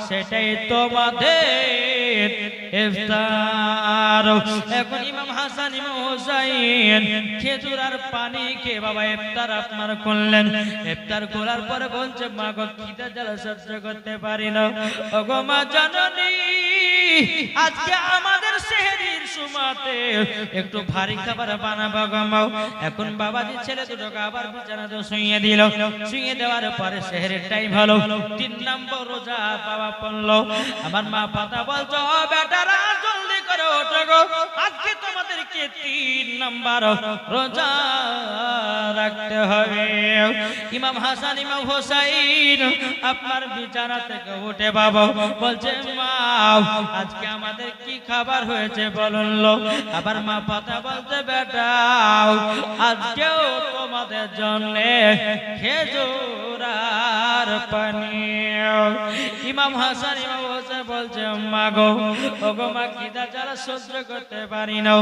S2: সেটাই তোমাদের ইফতার। এখন ইমাম হাসান ইমাম হোসেন খেজুর আর পানি খেয়ে বাবা ইফতার আপনার করলেন। ইফতার করার পরে বলছে মা গো খিদে জ্বালা সহ্য করতে পারি না, ওগো মা জননী আজকে আমাদের সেহরির সুমাতে একটু ভারী খাবার বানাবো গো মা। এখন বাবাজি ছেলে দুটোকে আবার বিছানাতে শুইয়ে দিল। শুইয়ে দেওয়ার পরে সেহরির টাইম হলো, 3 নম্বর রোজা বাবা পড়লো। আমার মা পাতা বলছো বেটারা জলদি করে ওঠো গো আজকে তোমাদেরকে 3 নম্বর রোজা রাখতে হবে। ইমাম হাসান ইমাম হোসেন আপনার বিছানা থেকে উঠে বাবা বলছে মা আজকে আমাদের কি খাবার হয়েছে বলুন লো। আবার মা পাতা বলতে বেটা আজকেও তোমাদের জন্য খেজুর আর পানি। ইমাম হাসান ইমাম হোসেন বলছে মা গো ওগো মা খিদা জ্বালা সহ্য করতে পারি না।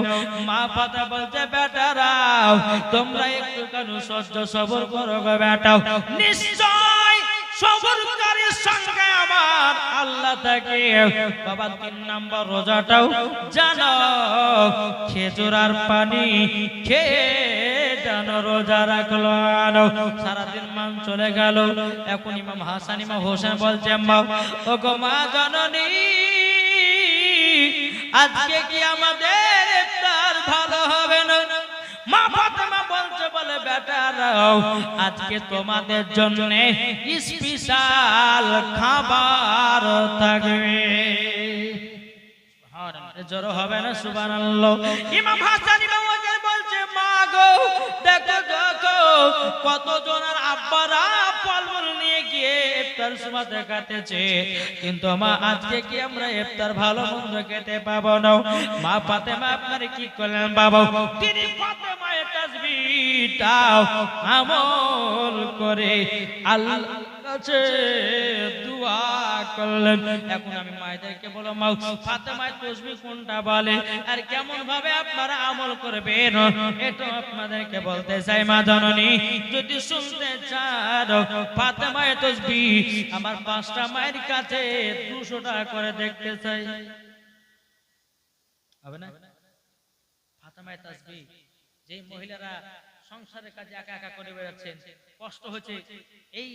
S2: মা পাতা বলছে বেটারাও তোমরা একটু কেন সহ্য সবর করো গো বেটা, নিশ্চয় সবরকারীর সঙ্গে আমার আল্লাহ থাকে। বাবা 3 নম্বর রোজাটাও জানো খেজুর আর পানি খেয়ে জানো রোজা রাখলো। সারাদিন মান চলে গেল। এখন ইমাম হাসান ইমাম হোসেন বলছে মা ওগো মা জননী আজকে কি আমাদের ইফতার ভালো হবে না? মা ফাতেমা বলছে বলে বেটারাও আজকে তোমাদের জন্য স্পেশাল খাবার থাকবে। জোরে হবে না সুবহানাল্লাহ। ইমাম হাসান ইমাম হোসেন বলছে মা গো দেখো দেখো কতজনের আব্বারা ফলমূল নিয়ে গিয়ে ইফতার সুমাতে কাটেছে, কিন্তু মা আজকে কি আমরা ইফতার ভালো মন্দ খেতে পাবো না? মা ফাতেমা আপনার কি করলেন বাবা, তিনি ফাতেমায়ে তাসবিহটা আমল করে আল্লাহর কাছে দোয়া করলেন। এখন আমি মায়েদেরকে বলো মা ফাতেমায়ে তাসবিহ কোনটা বলে আর কেমন ভাবে আপনারা আমল করবেন এটা আপনাদেরকে বলতে চাই। মা জননী যদি শুনতে চান ফাতেমায়ে তাসবিহ আমার 5টা মায়ের কাছে 200 টাকা করে দেখতে চাই, হবে না? ফাতেমায়ে তাসবিহ যে মহিলারা সংসারের কাজে একা একা করে বেড়াচ্ছেন, কষ্ট হচ্ছে, এই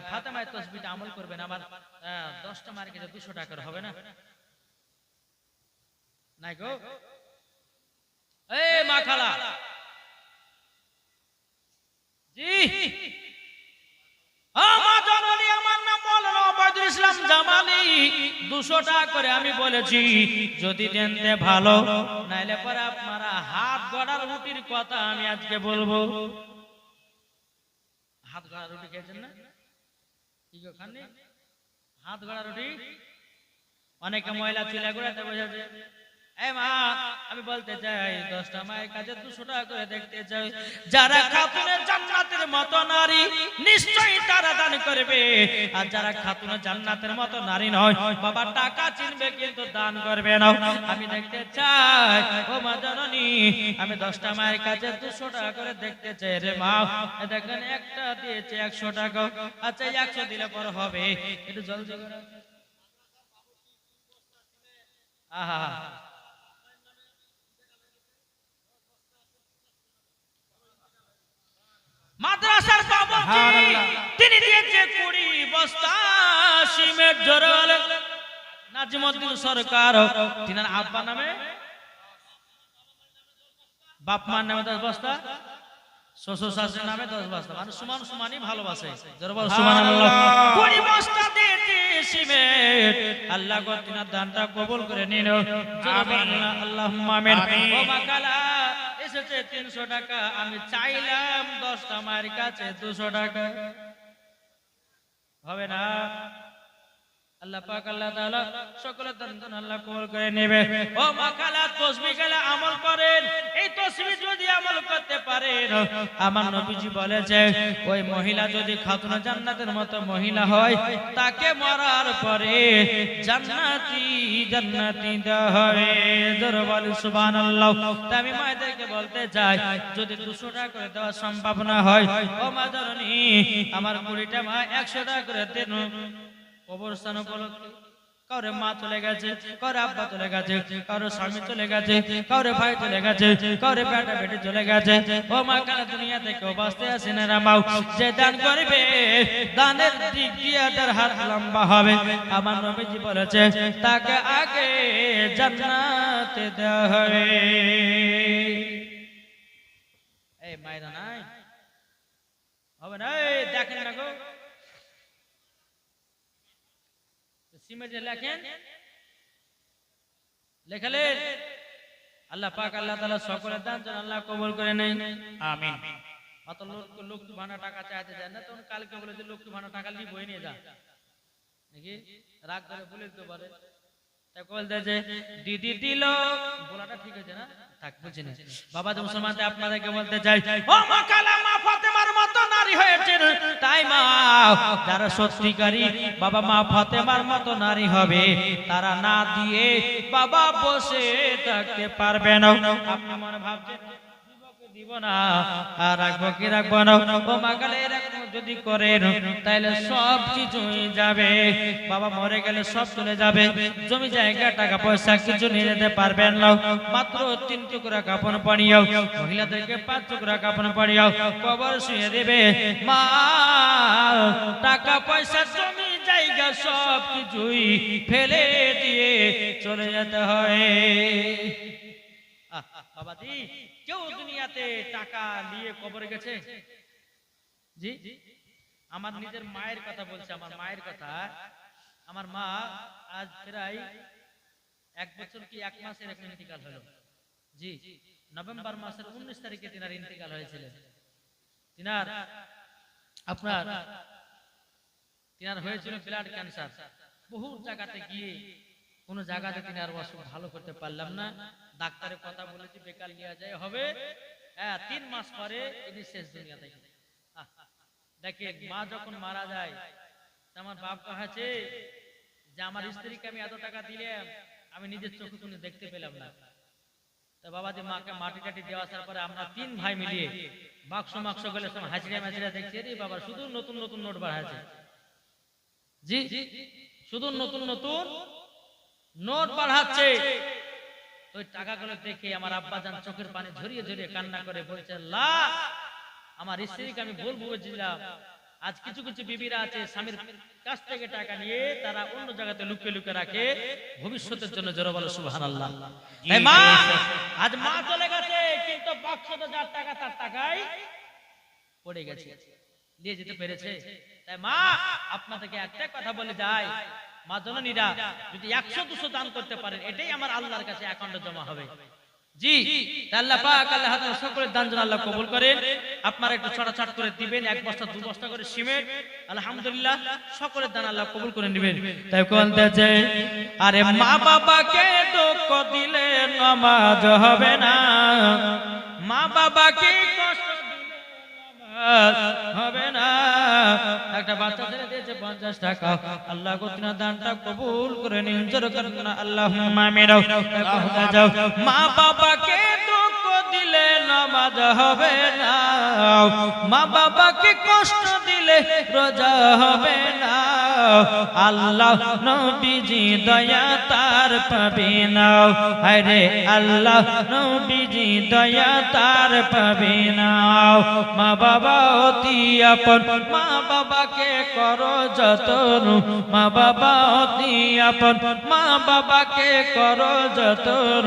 S2: ফাতেমায়ে তাসবিহটা আমল করবেন আমার 10টা মায়ের কাছে 200 টাকা করে, হবে না? নাই গো এই মা খালা জি আমার জননী আমার নাম মাওলানা ওবায়দুল ইসলাম জামালি, 200 টাকা করে আমি বলেছি যদি দেন দে ভালো, নাইলে পরে আপনারা হাত গড়ার রুটির কথা আমি আজকে বলবো। হাত গড়া রুটি খেয়েছেন না? কি গো খাননি হাত গড়া রুটি? অনেকে ময়লা চুলা গুড়াতে বসেছে, এই মা, আমি বলতে চাই 10টা মায়ের কাছে 200 টাকা করে দেখতে চাই। যারা খাতুনে জান্নাতের মতো নারী নিশ্চয়ই তারা দান করবে, আর যারা খাতুনে জান্নাতের মতো নারী নয় বাবা টাকা চিনবে কিন্তু দান করবে না। আমি দেখতে চাই ও মা জননী, আমি 10টা মায়ের কাছে 200 টাকা করে দেখতে চাই রে মা। দেখেন একটা দিয়েছে 100 টাকা, আচ্ছা 100 দিলে পর হবে, একটু জলদি করে। আহা, মাদ্রাসার বাবুজি তিনি দিয়েছে 20 বস্তা সিমেন্ট। জোরে বলেন নাজিমউদ্দিন সরকার, তিনার আব্বা নামে বাপ মার নামে 10 বস্তা, শ্বশুর শাশুড়ির নামে 10 বস্তা, মানে সমান সমানই ভালোবাসে। জোরে বল সুবহানাল্লাহ। 20 বস্তা দিয়েছে সিমেন্ট। আল্লাহ গো তিনার দানটা কবুল করে নিন। জোরে বলেন আল্লাহুম্মা আমিন। ও মা কালা এসেছে 300 টাকা, আমি চাইলাম 10টা মায়ের কাছে 200 টাকা, হবে না? আল্লাহ পাক আল্লাহ তাআলা সকলের দান আল্লাহ কবুল করে নেবে। ও মা খালা তাসবিহ গেলে আমল করেন, এই তাসবিহ যদি আমল করতে পারেন, আমার নবীজি বলেছে ওই মহিলা যদি খাতুনে জান্নাতের মতো মহিলা হয় তাকে মরার পরে জান্নাতি জান্নাতি দেওয়া হবে। জোরে বলি সুবহানাল্লাহ। তাই আমি মায়েদেরকে বলতে চাই যদি 200 টাকা করে দেওয়া সম্ভব না হয়, ও মা জননী আমার 20টা মা 100 টাকা করে দেন। কবরস্থান উপলক্ষে কাউরে মা চলে গেছে, কাউরে আব্বা চলে গেছে, কাউরে স্বামী চলে গেছে, কাউরে ভাই চলে গেছে, কাউরে বেটা বেটি চলে গেছে। ও মা কালা দুনিয়াতে কেউ বাঁচতে আসে না রে মা, যে দান করবে দানের দিক দিয়ে তার হাত লম্বা হবে। আমার নবীজি বলেছে তাকে আগে জান্নাতে দেওয়া হবে। এই মায়েরা নাই হবে না, এই দেখেন না গো সিমেন্টে লেখেন, লেখালেন। আল্লাহ পাক আল্লাহ তাআলা সকলের দান যেন আল্লাহ কবুল করে নেন, আমিন। অত লোক তো ভাড়া টাকা চাইতে যায় না, তখন কালকে বলে যে লোক তো ভাড়া টাকা নিয়ে নিয়ে যা, নাকি রাগ করে বলে দিতে পারে। তাই বলতে যে দিদি দিল, বলাটা ঠিক আছে না? থাক বুঝি না বাবা, যে মুসলমানদের আপনাদেরকে বলতে চাই ও মা কালা মা ফাতেমার মতো নারী হয়েছেন, তাই মা যারা সত্যিকারী বাবা মা ফাতেমার মতো নারী হবে তারা না দিয়ে বাবা বসে থাকতে পারবে না। আপনি মনে ভাবছেন দিব না আর রাখবো কি রাখবো না, ও মা কালা এরকম যদি করেন তাহলে সব কিছুই যাবে। বাবা মরে গেলে সব চলে যাবে, জমি জায়গা টাকা পয়সা কিছু নিয়ে যেতে পারবেন না। মাত্র 3 টুকরা কাপড় পরিয়াও, মহিলাদেরকে 5 টুকরা কাপড় পরিয়াও কবর শুয়ে দেবে। মা টাকা পয়সা জমি জায়গা সব কিছুই ফেলে দিয়ে চলে যেতে হয়। বাবাজি কেউ দুনিয়াতে টাকা নিয়ে কবরে গেছে? জি আমার নিজের মায়ের কথা বলছি, আমার মায়ের কথা। আমার মা আজ প্রায় 1 বছর কি 1 মাসের এক ইন্তেকাল হলো। জি নভেম্বর মাসের 19 তারিখে তিনার ইন্তেকাল হয়েছিল। তিনার আপনার তিনার হয়েছিল ব্লাড ক্যান্সার। বহু জায়গাতে গিয়ে কোন জায়গাতে তিনার অসুখ ভালো করতে পারলাম না, ডাক্তারের কথা বলেছি বেকার নিয়ে যায় হবে। 3 মাস পরে ইনি শেষ দুনিয়া থেকে। দেখেন মা যখন মারা যায় আমার বাপ কাছে যে আমার স্ত্রীকে আমি এত টাকা দিলাম আমি নিজের চোখে কোনো দেখতে পেলাম না। তো বাবাজি মাকে মাটি টাটি দেওয়া আসার পরে আমরা 3 ভাই মিলিয়ে বাক্স মাক্স গেলে সব হাজিরা মাজিরা দেখছি, রে বাবা শুধু নতুন নতুন নোট বাড়াচ্ছে। জি শুধু নতুন নতুন নোট বাড়াচ্ছে। ওই টাকাগুলো দেখে আমার আব্বা জান চোখের পানি ঝরিয়ে ঝরিয়ে কান্না করে বলছে, আল্লাহ আমার স্ত্রীকে আমি বলবো বুঝলাম, আজ কিছু কিছু বিবিরা আছে স্বামীর কাছ থেকে টাকা নিয়ে তারা অন্য জায়গাতে লুকিয়ে লুকিয়ে রাখে ভবিষ্যতের জন্য। জোরে বলো সুবহানাল্লাহ। এই মা আজ মা চলে গেছে কিন্তু বাক্সতে যার টাকা তার টাকাই পড়ে গেছে, নিয়ে যেতে পেরেছে। তাই মা আপনাদেরকে একটা কথা বলে যায়, মা জননীরা যদি 100-200 দান করতে পারেন এটাই আমার আল্লাহর কাছে অ্যাকাউন্টে জমা হবে।
S1: জি, আল্লাহ পাক আল্লাহ তাআলা সকলের দান যেন আল্লাহ কবুল করেন। আপনারা একটু ছটাছট করে দিবেন, এক বস্তা দু বস্তা করে সিমেন্ট। আলহামদুলিল্লাহ সকলের দান আল্লাহ কবুল করে নেবেন।
S2: তাই বলতেছে আরে মা বাবাকে দুঃখ দিলে নামাজ হবে না, মা বাবাকে কষ্ট দিলে নামাজ হবে না। একটা বাচ্চা ছেলে দিয়েছে 50 টাকা, আল্লাহ গোতনা দানটা কবুল করে নিন, জোর করেন না আল্লাহুম্মা আমিন। যাও মা বাবাকে দুঃখ দিলে নামাজ হবে না, মা বাবাকে কষ্ট দিলে রোজা হবে না, আল্লাহ নবীজি দয়া তার পাবে না। আরে আল্লাহ নবীজি দয়া তার পাবে না। মা বাবা অতি আপন, মা বাবাকে করো যতন, মা বাবা অতি আপন, মা বাবাকে করো যতন।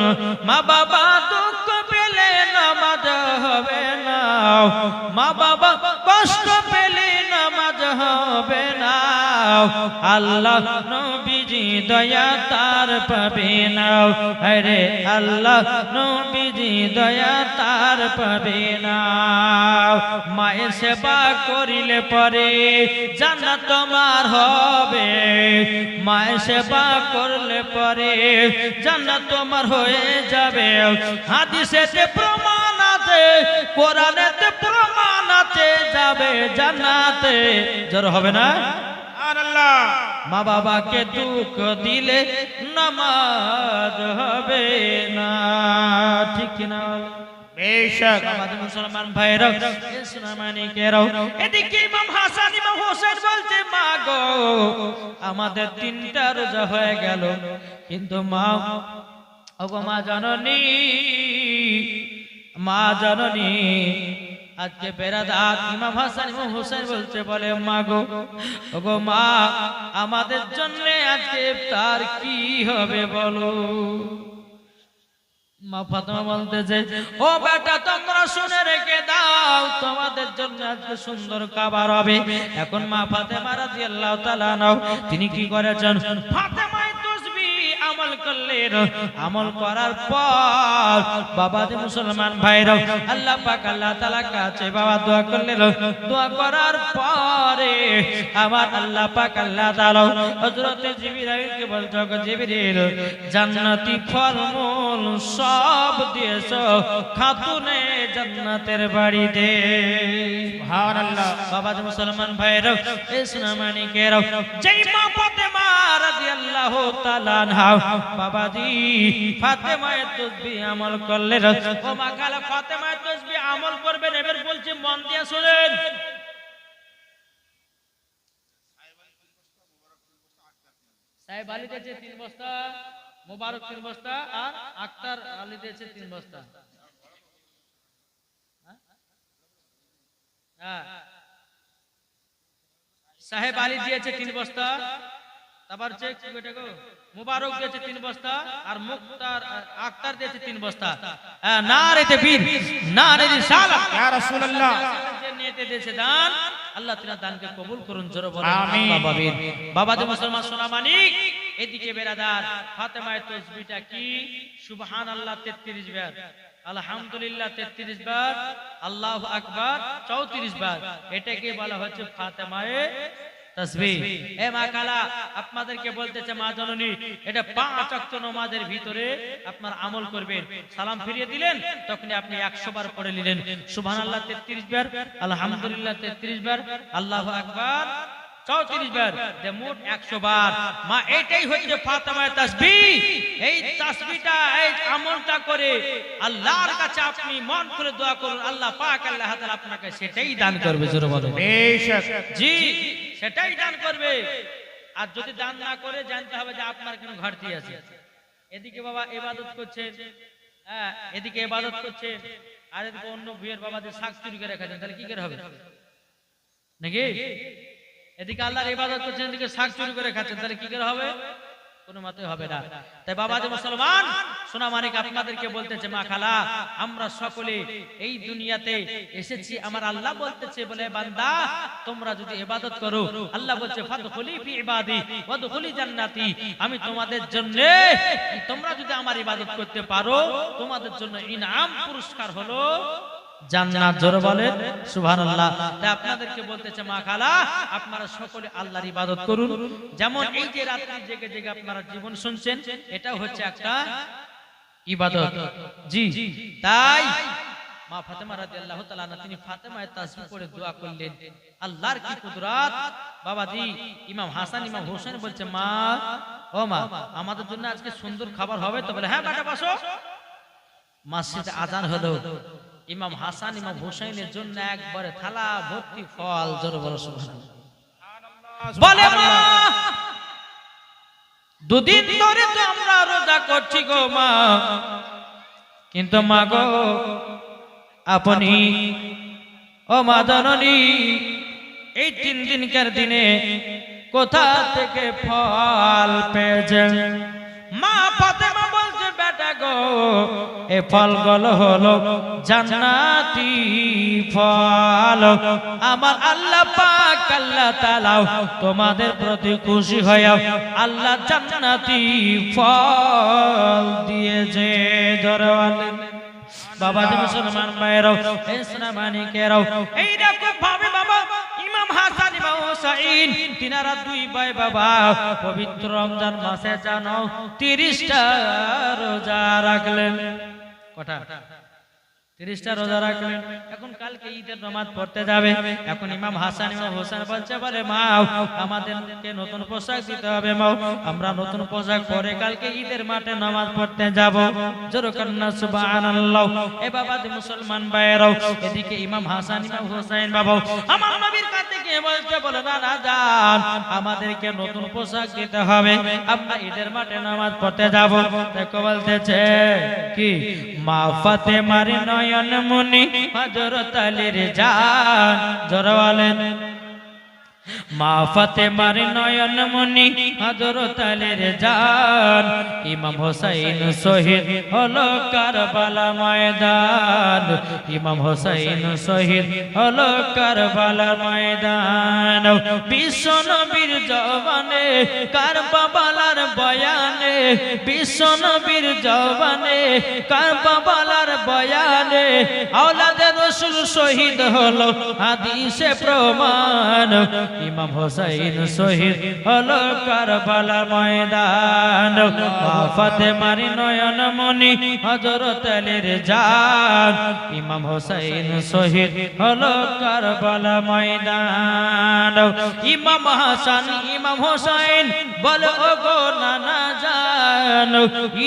S2: মা বাবা দুঃখ পেলে নামাজ হবে না, মা বাবা কষ্ট পেলে নামাজ হবে না, আল্লাহ নবীজি দয়া তার পাবে না। আরে আল্লাহ নবীজি দয়া তার পাবে না। মায়ের সেবা করিলে পরে জান্নাত তোমার হবে, মায়ের সেবা করলে পরে জান্নাত তোমার হয়ে যাবে। হাদিসেতে প্রমাণ আছে, কোরআনেতে প্রমাণ আছে, যাবে জান্নাতে। জোর হবে না? মা বাবাকে দুঃখ দিলে নামাজ হবে না, ঠিক কিনা? বেশক আমাদের মুসলমান ভাইরা, ইসলামানিকেরাও, এদিকে ইমাম হাসান ইমাম হোসেন বলছে মা গো আমাদের 3টা রোজা হয়ে গেল, কিন্তু মা ওগো মা জননী, মা জননী আজকে বেরাদাত ইমাম হাসান ইমাম হোসেন বলছে বলে মা গো ওগো মা আমাদের জন্য আজকে ইফতার কি হবে বলো। মা ফাতেমা বলতেছে ও বেটা তোমরা শুনে রেখে দাও, তোমাদের জন্য আজকে সুন্দর খাবার হবে। এখন মা ফাতেমা রাদিয়াল্লাহু তাআলা আনহা তিনি কি করেছেন, ফাতেমায়ে তাসবিহ আমল করলেন। আমল করার পর বাবা যে মুসলমান ভাইরা আল্লাহ পাক আল্লাহ তাআলা কাছে বাবা দোয়া করলেন। দোয়া করার পরে আমার আল্লাহ পাক আল্লাহ তাআলা হযরত জিবরাইলকে বলতো গো জিবরিল জান্নাতি ফলমূল সব দিয়েছো খাতুনে জান্নাতের বাড়িতে। সুবহানাল্লাহ। বাবা যে মুসলমান ভাইরা ইসলামানিকেরা, যেই মা ফাতেমা রাদিয়াল্লাহু তাআলা আনহা বাবাজি ফাতেমায়ে তাসবিহ আমল করলেন। ও মা খালা ফাতেমায়ে তাসবিহ আমল করবেন, এবার বলছি মন দিয়ে শুনেন। সাহেব আলী দিয়েছে 3 বস্তা, মোবারক 3 বস্তা, আর আক্তার আলী দিয়েছে 3 বস্তা। হ্যাঁ সাহেব আলী দিয়েছে 3 বস্তা, তারপর চেক বেটা গো মুবারক দিয়েছে 3 বস্তা, আর মুক্তার আক্তার দিয়েছে 3 বস্তা। নারে তাকবীর, নারে রিসালাত, ইয়া রাসূলুল্লাহ। যে নিয়তে দিয়েছে দান, আল্লাহ তাআলা দানকে কবুল করুন, জোরে বলেন আমিন। বাবা যে মুসলমান সোনা মানিক, এদিকে বেরাদার ফাতেমায়ে তাসবিহটা কি সুবহানাল্লাহ 33 বার, আলহামদুলিল্লাহ 33 বার, আল্লাহু আকবার 34 বার, এটাকে বলা হচ্ছে ফাতেমায়ে তাসবিহ। এ মা খালা আপনাদেরকে বলতেছে মা জননী, এটা 5 ওয়াক্ত নামাজের ভিতরে আপনার আমল করবেন। সালাম ফিরিয়ে দিলেন তখনই আপনি 100 বার পড়ে নিলেন সুবহানাল্লাহ 33 বার, আলহামদুলিল্লাহ 33 বার, আল্লাহু আকবার 34 বার, মোট 100 বার। মা এটাই হচ্ছে ফাতেমায়ে তাসবিহ। এই তাসবিহটা এই আমলটা করে আল্লাহর কাছে আপনি মন করে দোয়া করুন, আল্লাহ পাক আল্লাহ তাআলা আপনাকে সেটাই দান করবে, জোরে বলেন বেশক। জি সেটাই দান করবে। আর যদি দান না করে জানতে হবে যে আপনার কোনো ঘাটতি আছে। এদিকে বাবা ইবাদত করছে, হ্যাঁ এদিকে ইবাদত করছে, আর এদিকে অন্য ভুয়ের বাবাদের শাক চুরি করে রেখেছেন, তাহলে কি করে হবে নাকি? এদিকে আল্লাহর ইবাদত করছেন, এদিকে শাক চুরি করে খাচ্ছেন, তাহলে কি করে হবে?
S1: কোনো মতে হবে না। তাই বাবা যে মুসলমান সোনা মানিক আপনাদেরকে বলতেছে মা খালা আমরা সকলে এই দুনিয়াতে এসেছি আমার আল্লাহ বলতেছে বলে বান্দা তোমরা যদি ইবাদত করো আল্লাহ বলছে ফাদখুলি ফি ইবাদি ওয়াদখুলি জান্নাতি আমি তোমাদের জন্য তোমরা যদি আমার ইবাদত করতে পারো তোমাদের জন্য ইনাম পুরস্কার হলো জান্নাত। জোরে বলেন সুবহানাল্লাহ। তাই আপনাদেরকে বলতেছে মা খালা আপনারা সকলে আল্লাহর ইবাদত করুন। যেমন এই যে রাত্রি জেগে জেগে আপনারা জীবন শুনছেন এটা হচ্ছে একটা ইবাদত। জি তাই মা ফাতেমা রাদিয়াল্লাহু তাআলা আনহা তিনি ফাতেমায়ে তাসবিহ পড়ে দোয়া করলেন। আল্লাহর কি কুদরত বাবাজি। ইমাম হাসান ইমাম হোসেন বলছে মা ও মা আমাদের জন্য আজকে সুন্দর খাবার হবে তো? বলে হ্যাঁ বেটা বসো। মসজিদে আজান হলো, ইমাম হাসান ইমাম হোসেনের জন্য একবারে থালা ভর্তি ফল। জোরে বলো সুবহানাল্লাহ। বলে মা দুদিন ধরে তো আমরা রোজা করছি গো মা, কিন্তু মা গো আপনি ও মা জননী এই 3 দিনকার দিনে কোথা থেকে ফল পেয়েছেন? মা ফাতেমা বলছে বেটা গো এ ফলগুলো হলো জান্নাতি ফল। আমার আল্লাহ পাক আল্লাহ তাআলা তোমাদের প্রতি খুশি হয়ে আল্লাহ জান্নাতি ফল দিয়েছে। ধরওয়ালেন বাবা যে মুসলমান ভাইরাও ইসলাম মানিকেরাও এইরকম ভাবে বাবা ইমাম হাসান ইমাম হোসেন তিনারা দুই ভাই বাবা পবিত্র রমজান মাসে জানো 30টা রোজা রাখলেন। কটা? 30টা রোজা রাখলেন। এখন কালকে ঈদের নামাজ পড়তে যাবে। এখন ইমাম হাসান ইমাম হোসেন বলছে বলে মা আমাদেরকে নতুন পোশাক দিতে হবে মা, আমরা নতুন পোশাক পরে কালকে ঈদের মাঠে নামাজ পড়তে যাব। জোরে কান্না সুবহানাল্লাহ। এ বাবা যে মুসলমান ভাইরাও এদিকে ইমাম হাসান ইমাম হোসেন বাবা আমার নবীর কাছে গিয়ে বলছে বলে না না যান আমাদেরকে নতুন পোশাক দিতে হবে, আমরা ঈদের মাঠে নামাজ পড়তে যাব। দেখো বলতেছে কি মা ফাতেমার নয়ন মুনি হযরত আলীর জান। জোরে বলেন মা ফাতেমার নয়ন মুনি হযরত আলীর জান। ইমাম হোসেন শহীদ হলো কারবালা ময়দান, ইমাম হোসেন শহীদ হলো কারবালা ময়দান। বিশ্ব নবীর জবানে কারবালার বয়ানে, বিশ্ব নবীর জবানে কারবালার বয়ানে আওলাদে রাসূল শহীদ হলো হাদিসে প্রমাণ। ইমাম হোসেন শহীদ হলো কারবালা ময়দান। মা ফাতেমার নয়ন মনি হযরত আলীর জান। ইমাম হোসেন শহীদ হলো কারবালা ময়দান। ইমাম হাসান ইমাম হোসেন বলে ও গো নানা জান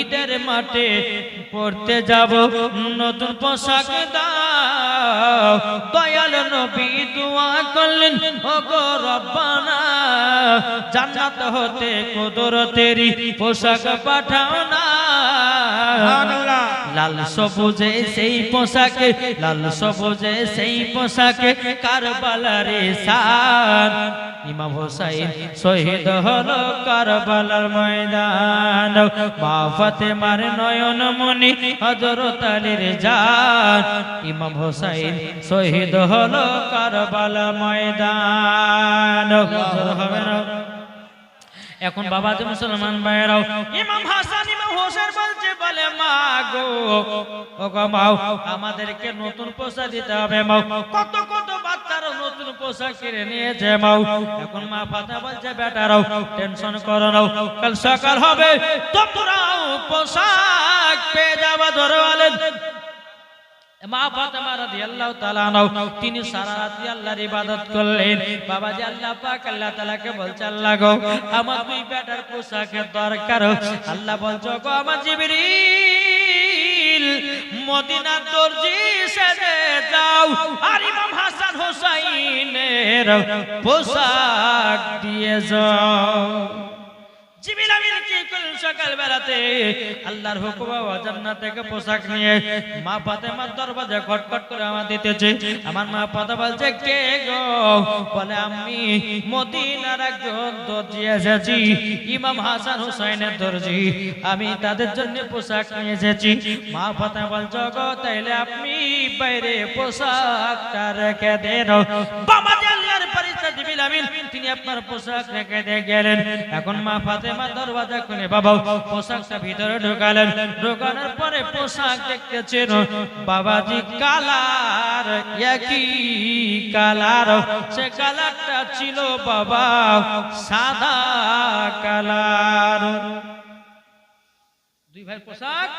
S1: ঈদের মাঠে পড়তে যাব নতুন পোশাক দাও। দয়াল নবী দোয়া করলেন ও গো রব্বানা জান্নাত হতে কুদরতেরি পোশাক পাঠাও না। লাল সবুজে সেই পোশাকে, লাল সবুজে সেই পোশাকে কারবালার শান। ইমাম হোসেন শহীদ হলো কারবালার ময়দান। মা ফাতেমার নয়ন মনি হযরত আলীর জান। ইমাম হোসেন শহীদ হলো কারবালা ময়দান। হবে না? এখন বাবা যে মুসলমান ভাইরাও ইমাম হাসান ইমাম হোসেন বলছে বলে মা গো ও গো মা আমাদেরকে নতুন পোশাক দিতে হবে মা। কত কত বাচ্চারা নতুন পোশাক কিনে নিয়েছে মা। এখন মা ফাতেমা বলছে বেটারাও টেনশন করো না, কাল সকাল হবে তোমরাও পোশাক পেয়ে যাবে। ধরে বলেন মা ফাতেমা রাদিয়াল্লাহু তাআলা আনহা তিনি সারা রাত আল্লাহর ইবাদত করলেন। বাবাজি আল্লাহ পাক আল্লাহ তাআলাকে বলছে আল্লাহ গো আমার দুই বেটার পোশাকের দরকার। আল্লাহ বলছো গো আমার জিবরিল মদিনার দর্জি সেজে যাও আর ইমাম হাসান হোসেনের পোশাক দিয়ে যাও। জিবরিল আমিন
S2: গেছি কোন সকাল বেলাতে আল্লাহর হুকুম জান্নাত থেকে পোশাক নিয়ে মা ফাতেমার দরওয়াজা খটখট করে আমার দিতেছে। আমার মা ফাতেমা বলছে কে গো? বলে আমি মদিনার একজন দর্জি এসেছি, ইমাম হাসান হুসাইনের দর্জি, আমি তাদের জন্য পোশাক নিয়ে এসেছি। মা ফাতেমা বলছে গো তাইলে আপনি বাইরে পোশাকটা রেখে দেন। বাবা আল্লাহর ফেরেশতা জিবরিল আমিন তিনি আপনার পোশাক রেখে দিয়ে গেলেন। এখন মা ফাতেমা দরওয়াজা খুলে বাবা পোশাকটা ভিতরে ঢোকালেন। ঢোকানোর পরে পোশাক দেখতেছেন বাবাজি কালার, একই কালার, সে কালারটা ছিল বাবা সাদা কালার।
S1: দুই ভাই পোশাক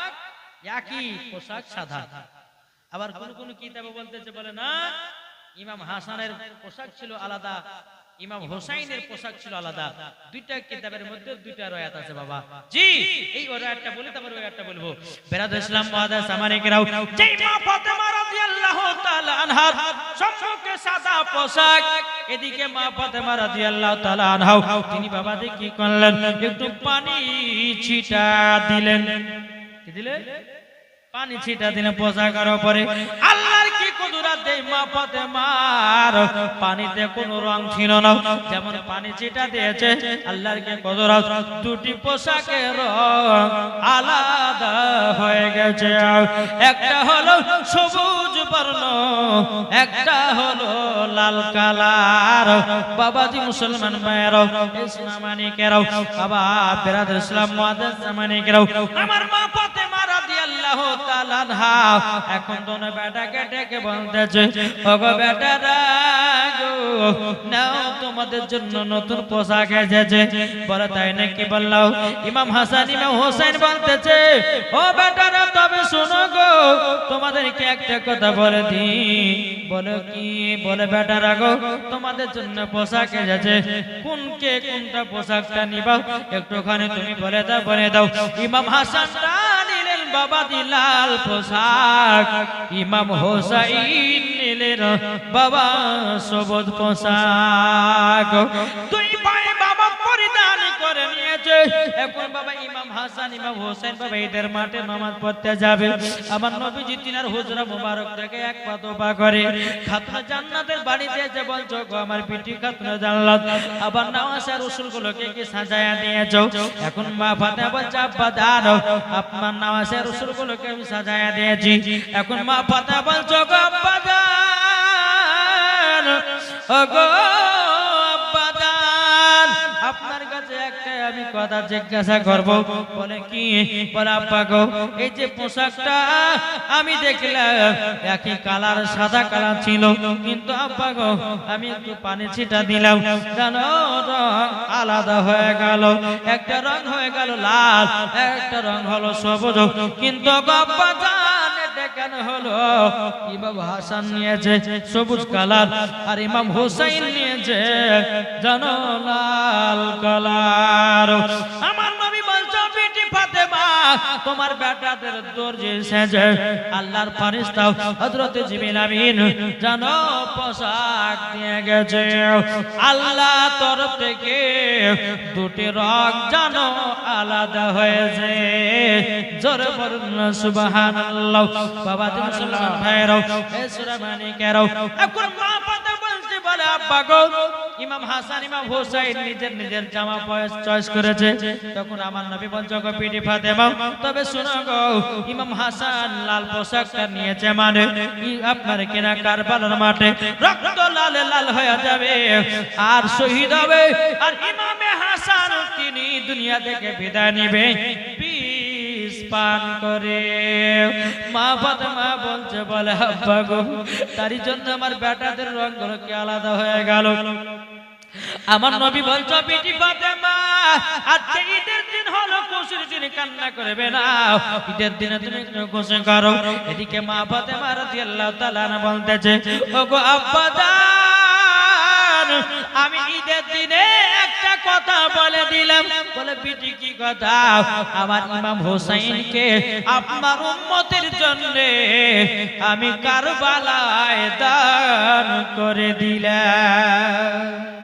S1: একই, পোশাক সাদা। আবার কোন কোন কিতাবে বলতেছে বলে না ইমাম হাসানের পোশাক ছিল আলাদা, ইমাম হোসাইনের পোশাক ছিল আলাদা। দুইটা কিতাবের মধ্যে দুইটা রয়াত আছে বাবা। জি এই রয়াতটা বলি তারপর রয়াতটা বলবো। বেরাদর ইসলাম মুআদ্দাস সামানিকেরাও, যেই মা ফাতেমা রাদিয়াল্লাহু তাআলা আনহার সম্মুখে সাদা পোশাক, এদিকে মা ফাতেমা রাদিয়াল্লাহু তাআলা আনহা তিনি বাবাজি কি করলেন? একটু পানি ছিটা দিলেন। কি দিলেন? পানি ছিটা দিলেন পোশাকের উপরে। আল্লাহর কি কুদরত! দেই মা ফাতেমার পানিতে কোনো রং ছিল না, যেমন পানি ছিটা দিয়েছে আল্লাহর কি কুদরত, দুটি পোশাকের রং আলাদা হয়ে গেছে। একটা হলো সবুজ বর্ণ, একটা হলো লাল কালার। বাবাজি মুসলমান ভাইয়েরাও, ইসলামানিকেরাও, বাবা বেরাদর ইসলাম মুআদ্দাস সামানিকেরাও, আমার মা ফাতেমা রাদিয়াল্লাহু তাআলা আনহা এখন দোনো বেটাকে ডেকে বলতেছে ওগো বেটারা গো, নাও তোমাদের জন্য নতুন পোশাক এসেছে। বলে তাই নাকি? বললাম ইমাম হাসান ইমাম হোসেন বলতেছে ও বেটারা তবে শোনো গো, তোমাদেরকে একটা কথা বলে দি। বলো কি? বলে বেটারা গো তোমাদের জন্য পোশাক এসেছে, কোনকে কোনটা পোশাকটা নিবা একটুখানি তুমি বলে দাও, বলে দাও। ইমাম হাসান নিলেন বাবা লাল পোশাক, ইমাম হোসাইন নিলেন বাবা সবুজ পোশাক। দুই ভাই বাবা পরিধান করে নিয়েছে। এখন বাবা ইমাম হাসান ইমাম হোসেন বাবা ঈদের মাঠে নামাজ পড়তে যাবে। আমার নবীজি তিনার হুজরা মুবারক থেকে এক পা দোয়া করে খাতুন জান্নাতের বাড়িতে এসে বলছো গো আমার পিটি খাতুন জান্নাত, আবার নওয়াজে রাসূলগুলোকে কি সাজায়া দিয়েছো? এখন মা ফাতেমা বলছে আব্বা দাও আপনার নওয়াজে রাসূলগুলোকে আমি সাজায়া দিয়েছি। এখন মা ফাতেমা বলছো গো আব্বা দাও, ওগো আব্বা দাও আপনার কাছে একটা আমি কথা জিজ্ঞাসা করব। বলে কি? বলে আব্বা গো এই যে পোশাকটা আমি দেখলাম একই কালার সাদা কালার ছিল, কিন্তু আব্বা গো আমি একটু পানি ছিটা দিলাম, জানো রং আলাদা হয়ে গেল। একটা রং হয়ে গেল লাল, একটা রং হলো সবুজ। কিন্তু আব্বা জান কেন হলো? ইমাম হাসান নিয়েছে সবুজ কালার আর ইমাম হোসেন নিয়েছে জানো লাল কালার। আমার নবী বলছো বিটি ফাতেমা তোমার বেটাদের দর্জি সেজে আল্লাহর ফেরেশতা হযরত জিবরিল আমিন জানো পোশাক দিয়ে গেছে। আল্লাহ তরফ থেকে দুটি রং জানো আলাদা হয়েছে। জোরে বলুন সুবহানাল্লাহ। বাবা তুমি মুসলমান ভাইরাও, এই সূরা মানিকেরাও, এখন মা ফাতেমা বলছে বলে আব্বা গো ইমাম হাসান ইমাম হোসেন নিজের নিজের জামা চয়েস করেছে। তখন আমার নবী বলছে গো বিটি ফাতেমা তবে শুনো গো, ইমাম হাসান লাল পোশাকটা নিয়েছে মানে আপনার কিনা কারবালার মাঠে রক্ত লালে লাল হয়ে যাবে আর শহীদ হবে, আর ইমামে হাসান তিনি দুনিয়া থেকে বিদায় নেবে পান করে। মা ফাতেমা বলছে বলে আব্বা গো তারই জন্য আমার বেটাদের রংগুলো কি আলাদা হয়ে গেল। আমার নবী বলছো বিটি ফাতেমা আজকে ঈদের দিন হলো, খুশির দিন, কান্না করবে না, ঈদের দিনে তুমি একটু খুশি করো। এদিকে মা ফাতেমা রাদিয়াল্লাহু তাআলা বলতেছে ওগো আব্বা জান আমি ঈদের দিনে একটা কথা বলে দিলাম। বলে বিটি কি কথা? আমার ইমাম হোসেনকে আপনার উম্মতের জন্য আমি কারবালায় দান করে দিলাম।